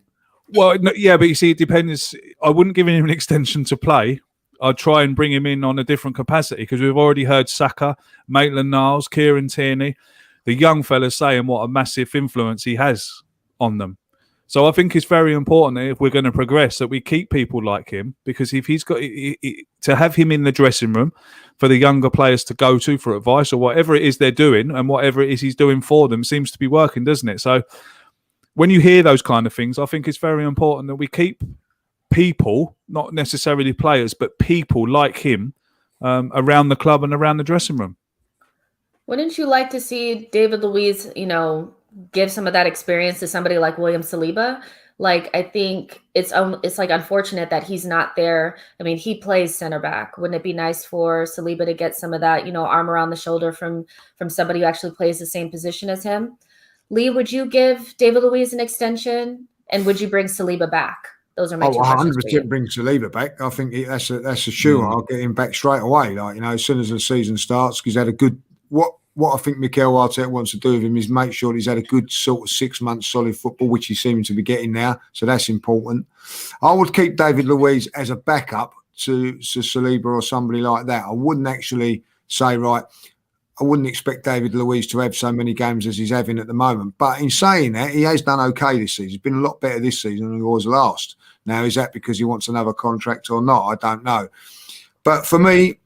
Well, yeah, but you see, it depends. I wouldn't give him an extension to play. I'd try and bring him in on a different capacity, because we've already heard Saka, Maitland-Niles, Kieran Tierney, the young fellas saying what a massive influence he has on them. So I think it's very important that if we're going to progress, that we keep people like him, because if he's got to have him in the dressing room for the younger players to go to for advice, or whatever it is they're doing and whatever it is he's doing for them seems to be working, doesn't it? So when you hear those kind of things, I think it's very important that we keep people, not necessarily players, but people like him around the club and around the dressing room. Wouldn't you like to see David Luiz, give some of that experience to somebody like William Saliba? Like, I think it's like unfortunate that he's not there. I mean, he plays center back. Wouldn't it be nice for Saliba to get some of that, arm around the shoulder from somebody who actually plays the same position as him? Lee, would you give David Luiz an extension, and would you bring Saliba back? Those are my 2 questions. 100% bring Saliba back. I think that's a sure. I'll get him back straight away. As soon as the season starts, because he's had a good. What what I think Mikel Arteta wants to do with him is make sure he's had a good sort of 6 months solid football, which he seems to be getting now. So that's important. I would keep David Luiz as a backup to Saliba or somebody like that. I wouldn't actually say, right, I wouldn't expect David Luiz to have so many games as he's having at the moment. But in saying that, he has done okay this season. He's been a lot better this season than he was last. Now, is that because he wants another contract or not? I don't know. But for me,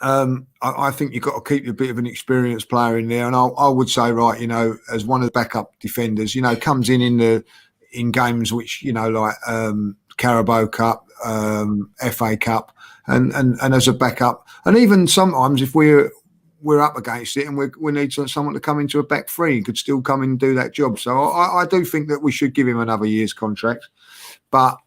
I think you've got to keep a bit of an experienced player in there. And I would say, right, you know, as one of the backup defenders, you know, comes in games which, you know, like Carabao Cup, FA Cup, and as a backup. And even sometimes if we're up against it and we need someone to come into a back three, he could still come in and do that job. So I do think that we should give him another year's contract. But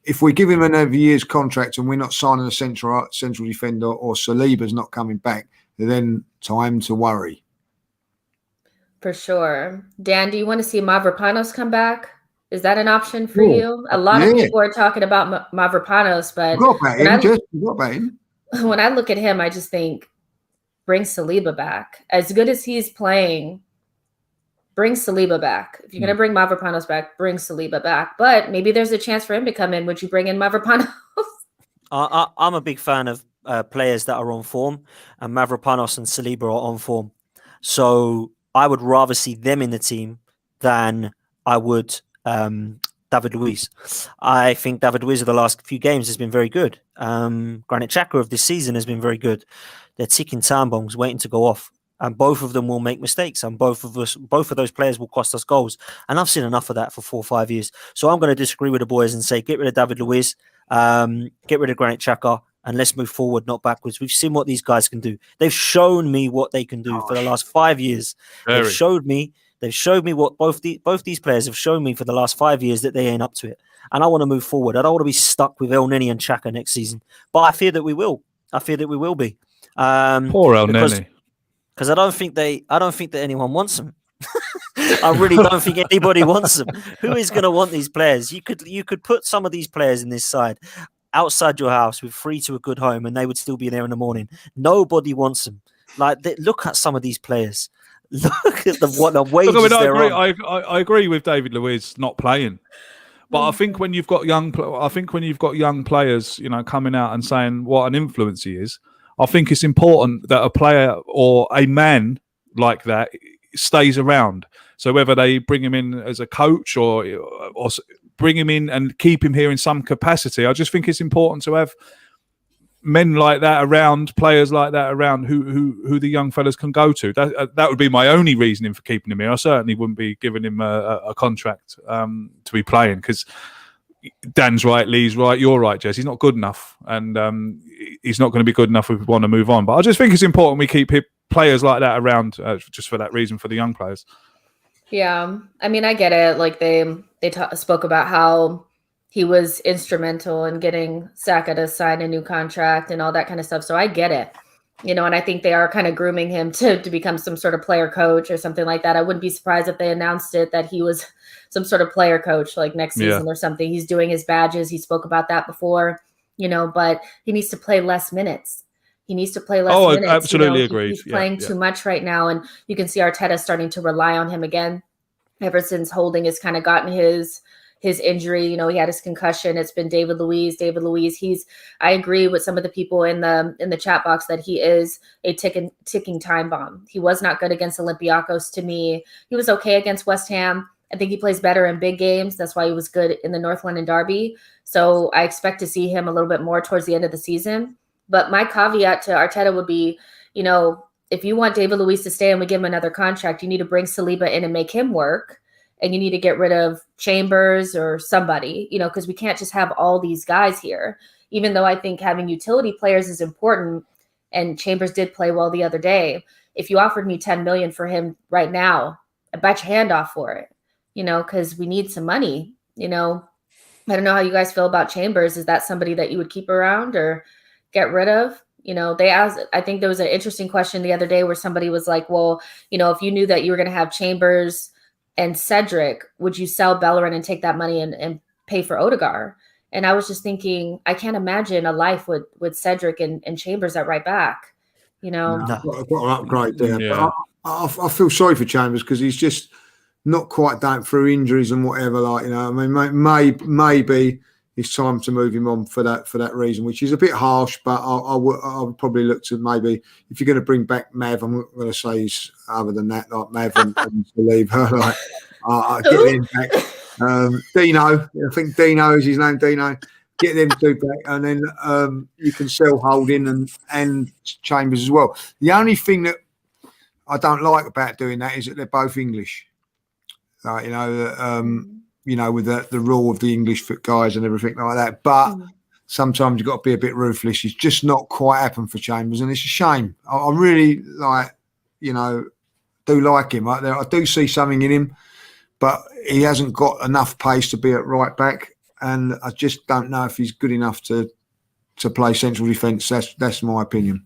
if we give him another year's contract and we're not signing a central defender or Saliba's not coming back, then time to worry. For sure. Dan, do you want to see Mavropanos come back? Is that an option for you? A lot of people are talking about Mavropanos, but when I look at him, I just think, bring Saliba back. As good as he's playing, bring Saliba back. If you're going to bring Mavropanos back, bring Saliba back. But maybe there's a chance for him to come in. Would you bring in Mavropanos? I'm a big fan of players that are on form, and Mavropanos and Saliba are on form. So I would rather see them in the team than I would David Luiz. I think David Luiz of the last few games has been very good. Granit Xhaka of this season has been very good. They're ticking time bombs waiting to go off. And both of them will make mistakes, and both of those players will cost us goals. And I've seen enough of that for 4 or 5 years. So I'm going to disagree with the boys and say, get rid of David Luiz, get rid of Granit Xhaka, and let's move forward, not backwards. We've seen what these guys can do. They've shown me what they can do for the last 5 years. They've showed me what both these players have shown me for the last 5 years that they ain't up to it. And I want to move forward. I don't want to be stuck with El Neni and Xhaka next season. But I fear that we will. Be. Poor El Neni. Because I don't think that anyone wants them. I really don't think anybody wants them. Who is going to want these players? You could put some of these players in this side outside your house with free to a good home, and they would still be there in the morning. Nobody wants them. Look at some of these players. Look at the wages they're on. I agree with David Luiz not playing. But I think when you've got young players, you know, coming out and saying what an influence he is, I think it's important that a player or a man like that stays around. So whether they bring him in as a coach or bring him in and keep him here in some capacity, I just think it's important to have men like that around, players like that around, who the young fellas can go to. That would be my only reasoning for keeping him here. I certainly wouldn't be giving him a contract to be playing, because Dan's right, Lee's right, you're right, Jess. He's not good enough, and he's not going to be good enough if we want to move on. But I just think it's important we keep players like that around, just for that reason, for the young players. Yeah, I mean, I get it. Like they spoke about how he was instrumental in getting Saka to sign a new contract and all that kind of stuff. So I get it, you know, and I think they are kind of grooming him to become some sort of player coach or something like that. I wouldn't be surprised if they announced it that he was some sort of player coach like next season or something. He's doing his badges. He spoke about that before, you know, but he needs to play less minutes. He needs to play less minutes. I absolutely agree. He's playing too much right now. And you can see Arteta starting to rely on him again ever since Holding has kind of gotten his injury. You know, he had his concussion. It's been David Luiz. I agree with some of the people in the chat box that he is a ticking time bomb. He was not good against Olympiacos to me. He was okay against West Ham. I think he plays better in big games. That's why he was good in the North London Derby. So I expect to see him a little bit more towards the end of the season. But my caveat to Arteta would be, you know, if you want David Luiz to stay and we give him another contract, you need to bring Saliba in and make him work. And you need to get rid of Chambers or somebody, you know, because we can't just have all these guys here, even though I think having utility players is important. And Chambers did play well the other day. If you offered me 10 million for him right now, I'd bite your hand off for it, you know, because we need some money, you know. I don't know how you guys feel about Chambers. Is that somebody that you would keep around or get rid of? You know, they asked, I think there was an interesting question the other day where somebody was like, well, you know, if you knew that you were going to have Chambers and Cedric, would you sell Bellerin and take that money and pay for Odegaard? And I was just thinking, I can't imagine a life with Cedric and Chambers at right back. You know, I've got to upgrade there. Yeah. But I feel sorry for Chambers because he's just not quite done through injuries and whatever. Like, you know, I mean, maybe it's time to move him on for that reason, which is a bit harsh. But I would probably look to maybe if you're going to bring back Mav, I'm not going to say he's other than that, like Mav and to leave her. Like, get him back. Dino, I think Dino is his name. Dino. Get them two back, and then you can sell Holding and Chambers as well. The only thing that I don't like about doing that is that they're both English. Like, you know, with the rule of the English guys and everything like that. But sometimes you've got to be a bit ruthless. It's just not quite happened for Chambers, and it's a shame. I really do like him. I do see something in him, but he hasn't got enough pace to be at right back. And I just don't know if he's good enough to play central defence. That's my opinion.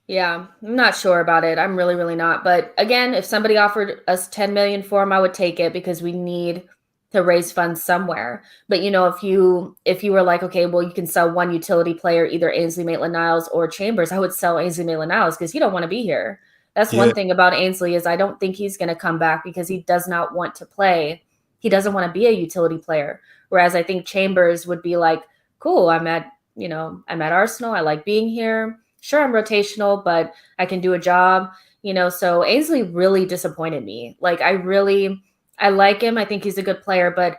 Yeah, I'm not sure about it. I'm really, really not. But again, if somebody offered us 10 million for him, I would take it because we need to raise funds somewhere. But you know, if you were like, okay, well, you can sell one utility player, either Ainsley Maitland-Niles or Chambers, I would sell Ainsley Maitland-Niles because he don't want to be here. That's one thing about Ainsley is I don't think he's going to come back because he does not want to play. He doesn't want to be a utility player. Whereas I think Chambers would be like, cool, I'm at Arsenal. I like being here. Sure, I'm rotational, but I can do a job, you know. So Ainsley really disappointed me. Like, I like him. I think he's a good player, but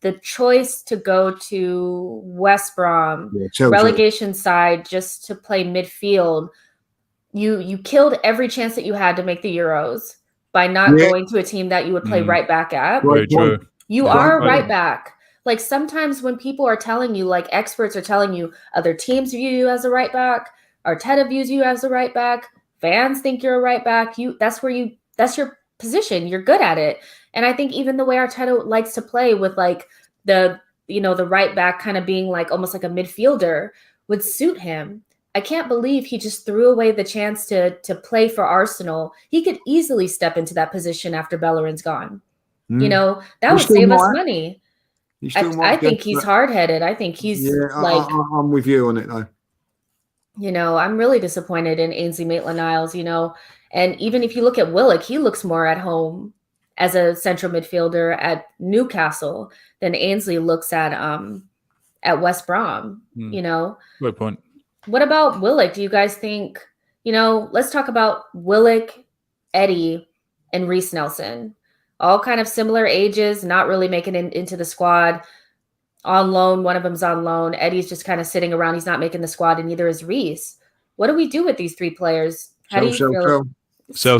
the choice to go to West Brom, relegation side, just to play midfield, you killed every chance that you had to make the Euros by not going to a team that you would play right back at. Very true. You are right back. Like, sometimes when people are telling you, like experts are telling you, other teams view you as a right back, Arteta views you as a right back, fans think you're a right back. That's your position. You're good at it. And I think even the way Arteta likes to play with like the right back kind of being like almost like a midfielder would suit him. I can't believe he just threw away the chance to play for Arsenal. He could easily step into that position after Bellerin's gone. You know, that would save us money. I think he's hard-headed. I think he's I'm with you on it though. You know, I'm really disappointed in Ainsley Maitland-Niles, you know. And even if you look at Willock, he looks more at home as a central midfielder at Newcastle than Ainsley looks at West Brom, you know. Good point. What about Willock? Do you guys think, you know, let's talk about Willock, Eddie, and Reece Nelson. All kind of similar ages, not really making it into the squad. On loan, one of them's on loan. Eddie's just kind of sitting around. He's not making the squad, and neither is Reece. What do we do with these three players? How do you feel?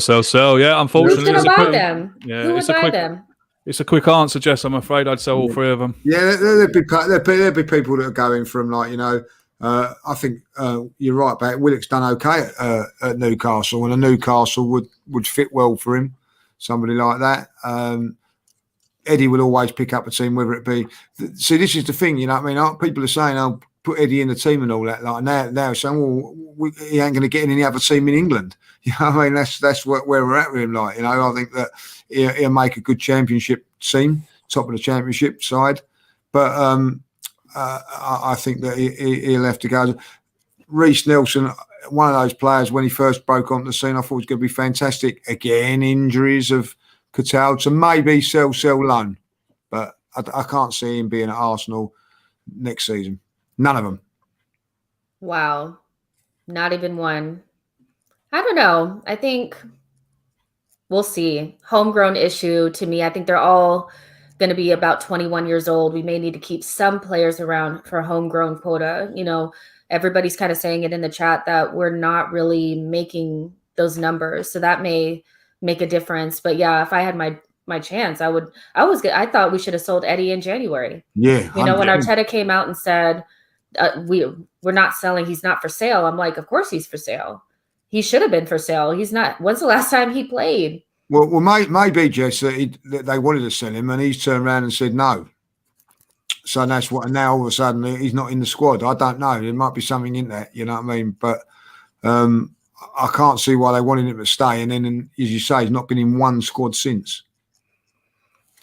Sell. Yeah, unfortunately. Who's going to buy them? Yeah, who would buy them? It's a quick answer, Jess. I'm afraid I'd sell all three of them. Yeah, there'd be people that are going from like, you know, I think you're right about it. Willock's done okay at Newcastle, and a Newcastle would fit well for him. Somebody like that. Eddie will always pick up a team, whether it be. See, this is the thing, you know what I mean? People are saying, "I'll put Eddie in the team and all that." Like now saying, "Well, he ain't going to get in any other team in England." You know what I mean? That's where we're at with him. Like, you know, I think that he'll make a good championship team, top of the championship side. But I think that he'll have to go. Reece Nelson, one of those players, when he first broke onto the scene, I thought was going to be fantastic. Again, injuries of curtailed, so maybe sell loan, but I can't see him being at Arsenal next season. None of them. Wow, not even one. I don't know. I think we'll see. Homegrown issue to me. I think they're all going to be about 21 years old. We may need to keep some players around for homegrown quota. You know, everybody's kind of saying it in the chat that we're not really making those numbers, so that may make a difference. But yeah, if I had my chance, I thought we should have sold Eddie in January. Yeah, you know, when Arteta came out and said we're not selling, he's not for sale. I'm like, of course he's for sale. He should have been for sale. He's not. When's the last time he played? Well, maybe Jess that they wanted to sell him, and he's turned around and said no. So that's what. And now all of a sudden he's not in the squad. I don't know. There might be something in that. You know what I mean? But I can't see why they wanted him to stay. And then, as you say, he's not been in one squad since.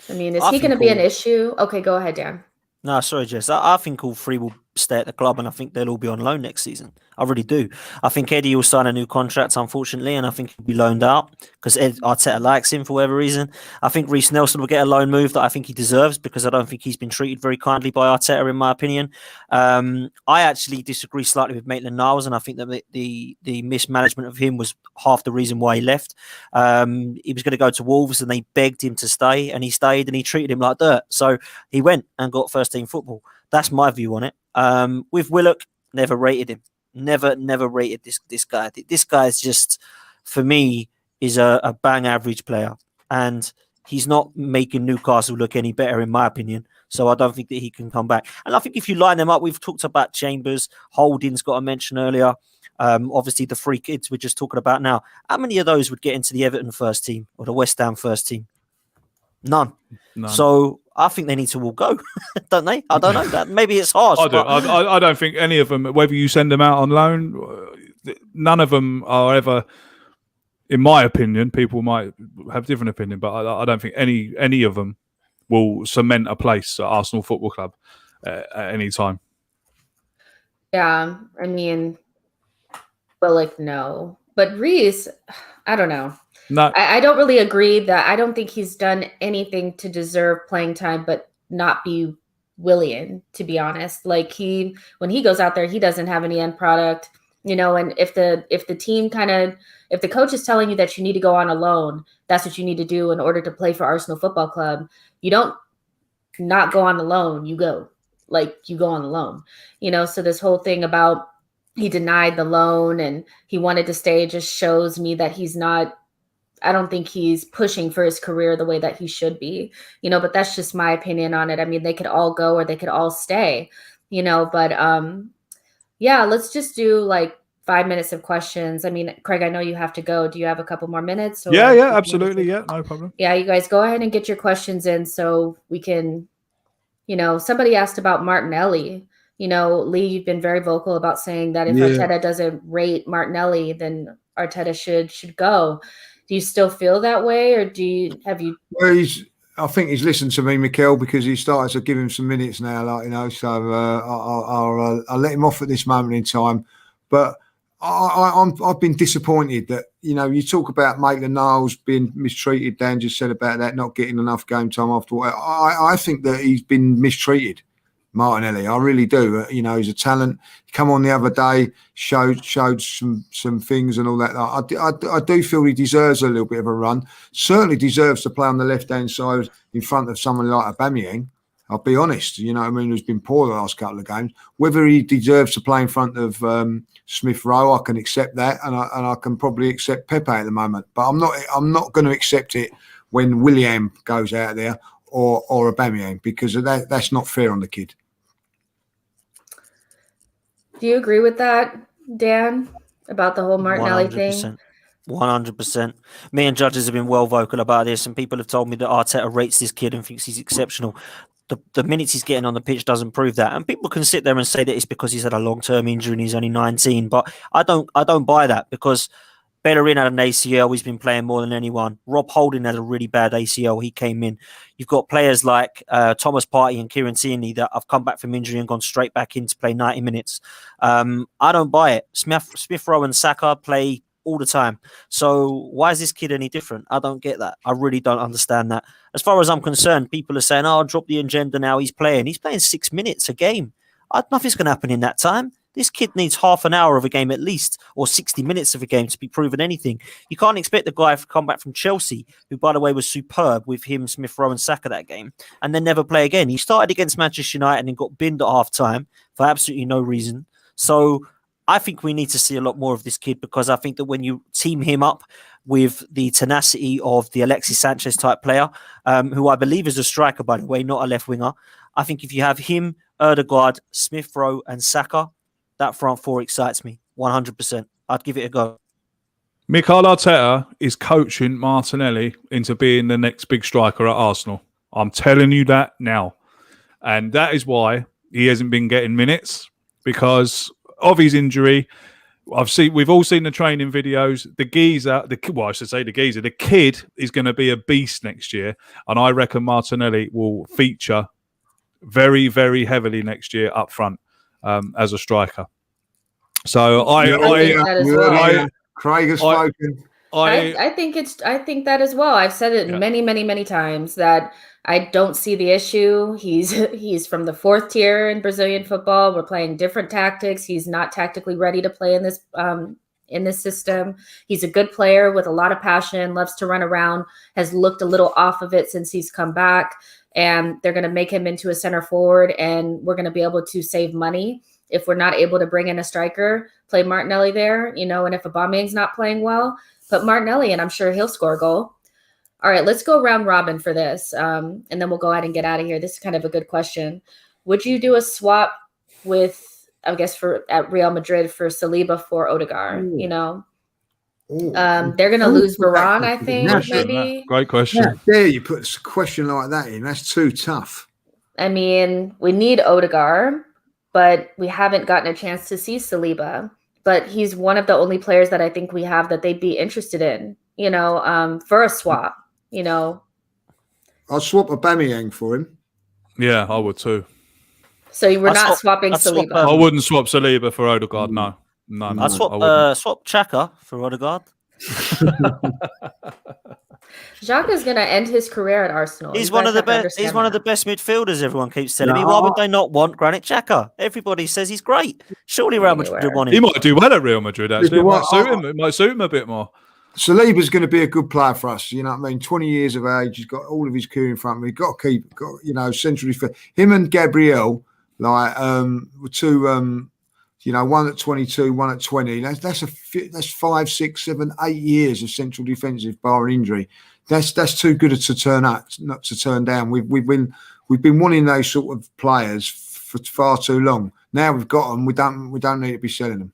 I mean, is he going to be an issue? Okay, go ahead, Dan. No, sorry, Jess. I think all three will stay at the club, and I think they'll all be on loan next season. I really do. I think Eddie will sign a new contract, unfortunately, and I think he'll be loaned out because Arteta likes him for whatever reason. I think Reece Nelson will get a loan move that I think he deserves because I don't think he's been treated very kindly by Arteta, in my opinion. I actually disagree slightly with Maitland-Niles, and I think that the mismanagement of him was half the reason why he left. He was going to go to Wolves, and they begged him to stay, and he stayed, and he treated him like dirt. So he went and got first-team football. That's my view on it. With Willock, never rated him. Never rated this guy. This guy is just, for me, is a bang average player, and he's not making Newcastle look any better, in my opinion. So I don't think that he can come back. And I think if you line them up, we've talked about Chambers, Holding's got a mention earlier. Obviously, the three kids we're just talking about now. How many of those would get into the Everton first team or the West Ham first team? None. So I think they need to all go, don't they? I don't know. That maybe it's harsh. I don't think any of them, whether you send them out on loan, none of them are ever, in my opinion, people might have different opinion, but I don't think any of them will cement a place at Arsenal Football Club at any time. Yeah, I mean, Willock, no. But Reece, I don't know. No, I don't really agree that I don't think he's done anything to deserve playing time, but not be Willian, to be honest. Like when he goes out there, he doesn't have any end product, and if the team if the coach is telling you that you need to go on a loan, that's what you need to do in order to play for Arsenal Football Club. You don't not go on the loan, you go on the loan, so this whole thing about he denied the loan and he wanted to stay just shows me that I don't think he's pushing for his career the way that he should be, but that's just my opinion on it. I mean, they could all go or they could all stay, but yeah, let's just do like 5 minutes of questions. I mean, Craig, I know you have to go. Do you have a couple more minutes? Yeah, absolutely. Yeah, no problem. Yeah, you guys go ahead and get your questions in so we can, somebody asked about Martinelli. Lee, you've been very vocal about saying that if Arteta doesn't rate Martinelli, then Arteta should go. Do you still feel that way, or have you? Well, I think he's listened to me, Mikel, because he started to give him some minutes now, So I'll let him off at this moment in time. But I've been disappointed that you talk about Maitland-Niles being mistreated. Dan just said about that, not getting enough game time after. I think that he's been mistreated, Martinelli. I really do. He's a talent. He come on the other day, showed some things and all that. I do feel he deserves a little bit of a run. Certainly deserves to play on the left-hand side in front of someone like Aubameyang. I'll be honest, who's been poor the last couple of games. Whether he deserves to play in front of Smith Rowe, I can accept that, and I can probably accept Pepe at the moment. But I'm not going to accept it when William goes out there or Aubameyang, because that's not fair on the kid. Do you agree with that, Dan, about the whole Martinelli 100%. thing? 100%. Me and Judges have been well vocal about this, and people have told me that Arteta rates this kid and thinks he's exceptional. The minutes he's getting on the pitch doesn't prove that. And people can sit there and say that it's because he's had a long-term injury and he's only 19. But I don't buy that, because Bellerin had an ACL. He's been playing more than anyone. Rob Holding had a really bad ACL. He came in. You've got players like Thomas Partey and Kieran Tierney that have come back from injury and gone straight back in to play 90 minutes. I don't buy it. Smith Rowe and Saka play all the time. So why is this kid any different? I don't get that. I really don't understand that. As far as I'm concerned, people are saying, drop the agenda now. He's playing 6 minutes a game. Nothing's going to happen in that time. This kid needs half an hour of a game at least, or 60 minutes of a game to be proven anything. You can't expect the guy to come back from Chelsea, who, by the way, was superb with him, Smith Rowe and Saka that game, and then never play again. He started against Manchester United and then got binned at half-time for absolutely no reason. So I think we need to see a lot more of this kid, because I think that when you team him up with the tenacity of the Alexis Sanchez type player, who I believe is a striker, by the way, not a left winger, I think if you have him, Ødegaard, Smith Rowe and Saka, that front four excites me 100%. I'd give it a go. Mikel Arteta is coaching Martinelli into being the next big striker at Arsenal. I'm telling you that now. And that is why he hasn't been getting minutes, because of his injury. We've all seen the training videos. The kid is going to be a beast next year. And I reckon Martinelli will feature very, very heavily next year up front. as a striker. So Craig has spoken. I think that as well. I've said it many times that I don't see the issue. He's from the 4th tier in Brazilian football. We're playing different tactics. He's not tactically ready to play in this system. He's a good player with a lot of passion, loves to run around, has looked a little off of it since he's come back, and they're going to make him into a center forward, and we're going to be able to save money if we're not able to bring in a striker, play Martinelli there, and if Aubameyang's not playing well, put Martinelli in. I'm sure he'll score a goal. All right, let's go round robin for this, and then we'll go ahead and get out of here. This is kind of a good question. Would you do a swap with, I guess, at Real Madrid for Saliba for Odegaard? They're going to lose Varane, I think, maybe. Great question. How dare you put a question like that in? That's too tough. I mean, we need Odegaard, but we haven't gotten a chance to see Saliba. But he's one of the only players that I think we have that they'd be interested in, for a swap, I'd swap Aubameyang for him. Yeah, I would too. So we're not swapping Saliba. I wouldn't swap Saliba for Odegaard, no. I'd swap Xhaka for Odegaard. Xhaka's going to end his career at Arsenal. He's one of the best. He's one of the best midfielders. Everyone keeps telling me. Why would they not want Granit Xhaka? Everybody says he's great. Surely Real Madrid would want him. He might do well at Real Madrid. Actually, it might suit him a bit more. Saliba's going to be a good player for us. You know what I mean? 20 years of age. He's got all of his career in front of him. He's got to keep, centrally fit. Him and Gabriel, were two. One at 22, one at 20. That's 5, 6, 7, 8 years of central defensive bar injury. That's too good to turn up, not to turn down. We've been wanting those sort of players for far too long. Now we've got them. We don't need to be selling them.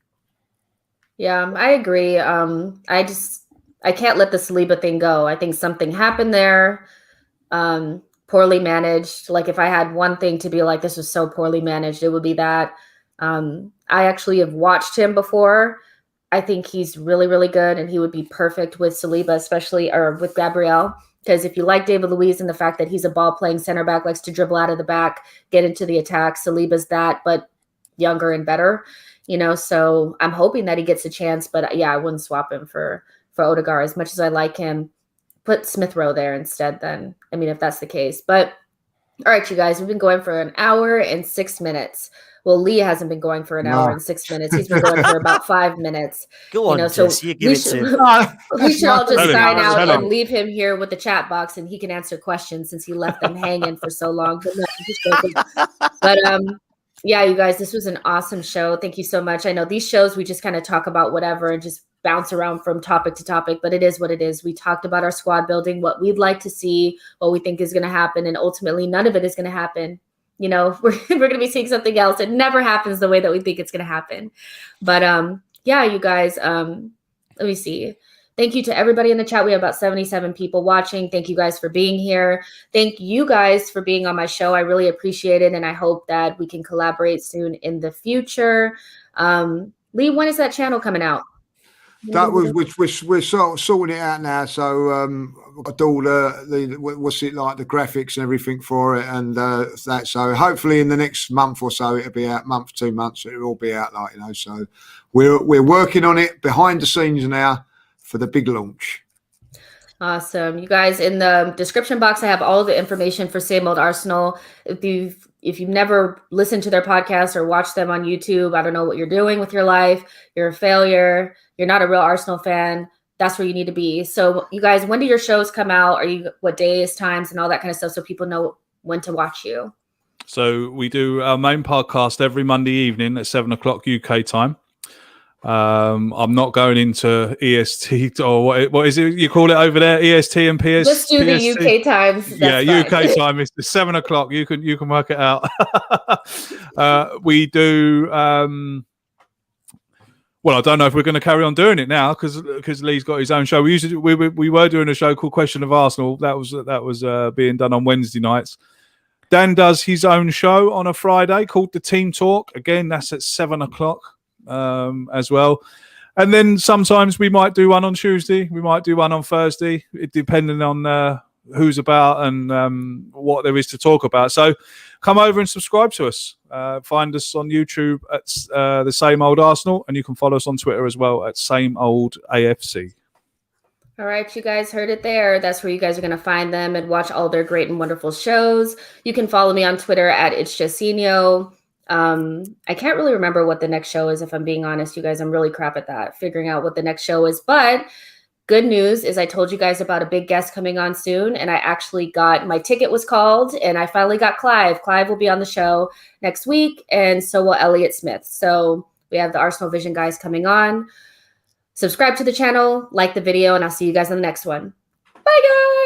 Yeah, I agree. I can't let the Saliba thing go. I think something happened there. Poorly managed. Like if I had one thing to be like, this was so poorly managed, it would be that. I actually have watched him before. I think he's really, really good, and he would be perfect with Saliba, or with Gabriel. Because if you like David Luiz and the fact that he's a ball-playing center back, likes to dribble out of the back, get into the attack, Saliba's that, but younger and better. So I'm hoping that he gets a chance. But yeah, I wouldn't swap him for Odegaard as much as I like him. Put Smith Rowe there instead. Then if that's the case. But all right, you guys, we've been going for an hour and 6 minutes. Well, Lee hasn't been going for an hour and 6 minutes. He's been going for about 5 minutes. Go on, so Jess, you give it to we should all just sign out and leave him here with the chat box, and he can answer questions since he left them hanging for so long. But no, I'm just joking. But yeah, you guys, this was an awesome show. Thank you so much. I know these shows we just kind of talk about whatever and just bounce around from topic to topic, but it is what it is. We talked about our squad building, what we'd like to see, what we think is going to happen, and ultimately none of it is going to happen. We're going to be seeing something else. It never happens the way that we think it's going to happen. But yeah, you guys, let me see. Thank you to everybody in the chat. We have about 77 people watching. Thank you guys for being here. Thank you guys for being on my show. I really appreciate it. And I hope that we can collaborate soon in the future. Lee, when is that channel coming out? That was we're sort of sorting it out now. So I do all the graphics and everything for it, and that. So hopefully in the next month or so it'll be out. Month, 2 months, it'll all be out. So we're working on it behind the scenes now for the big launch. Awesome. You guys, in the description box, I have all the information for Same Old Arsenal. If you've never listened to their podcast or watched them on YouTube, I don't know what you're doing with your life. You're a failure. You're not a real Arsenal fan. That's where you need to be. So you guys, when do your shows come out? What days, times, and all that kind of stuff, so people know when to watch you? So we do our main podcast every Monday evening at 7:00 UK time. I'm not going into EST or what is it you call it over there? EST and PS. Just do the UK times. UK time is 7:00. You can work it out. We do. Well, I don't know if we're going to carry on doing it now because Lee's got his own show. We were doing a show called Question of Arsenal. That was being done on Wednesday nights. Dan does his own show on a Friday called The Team Talk. Again, that's at 7:00 as well. And then sometimes we might do one on Tuesday. We might do one on Thursday, depending on who's about and what there is to talk about. So come over and subscribe to us. Find us on YouTube at the Same Old Arsenal, and you can follow us on Twitter as well at Same Old AFC. All right, you guys heard it there. That's where you guys are going to find them and watch all their great and wonderful shows. You can follow me on Twitter at It's Justino. I can't really remember what the next show is, if I'm being honest, you guys. I'm really crap at that, figuring out what the next show is. But good news is I told you guys about a big guest coming on soon, and I actually got my ticket was called, and I finally got Clive. Clive will be on the show next week, and so will Elliot Smith. So we have the Arsenal Vision guys coming on. Subscribe to the channel, like the video, and I'll see you guys on the next one. Bye, guys.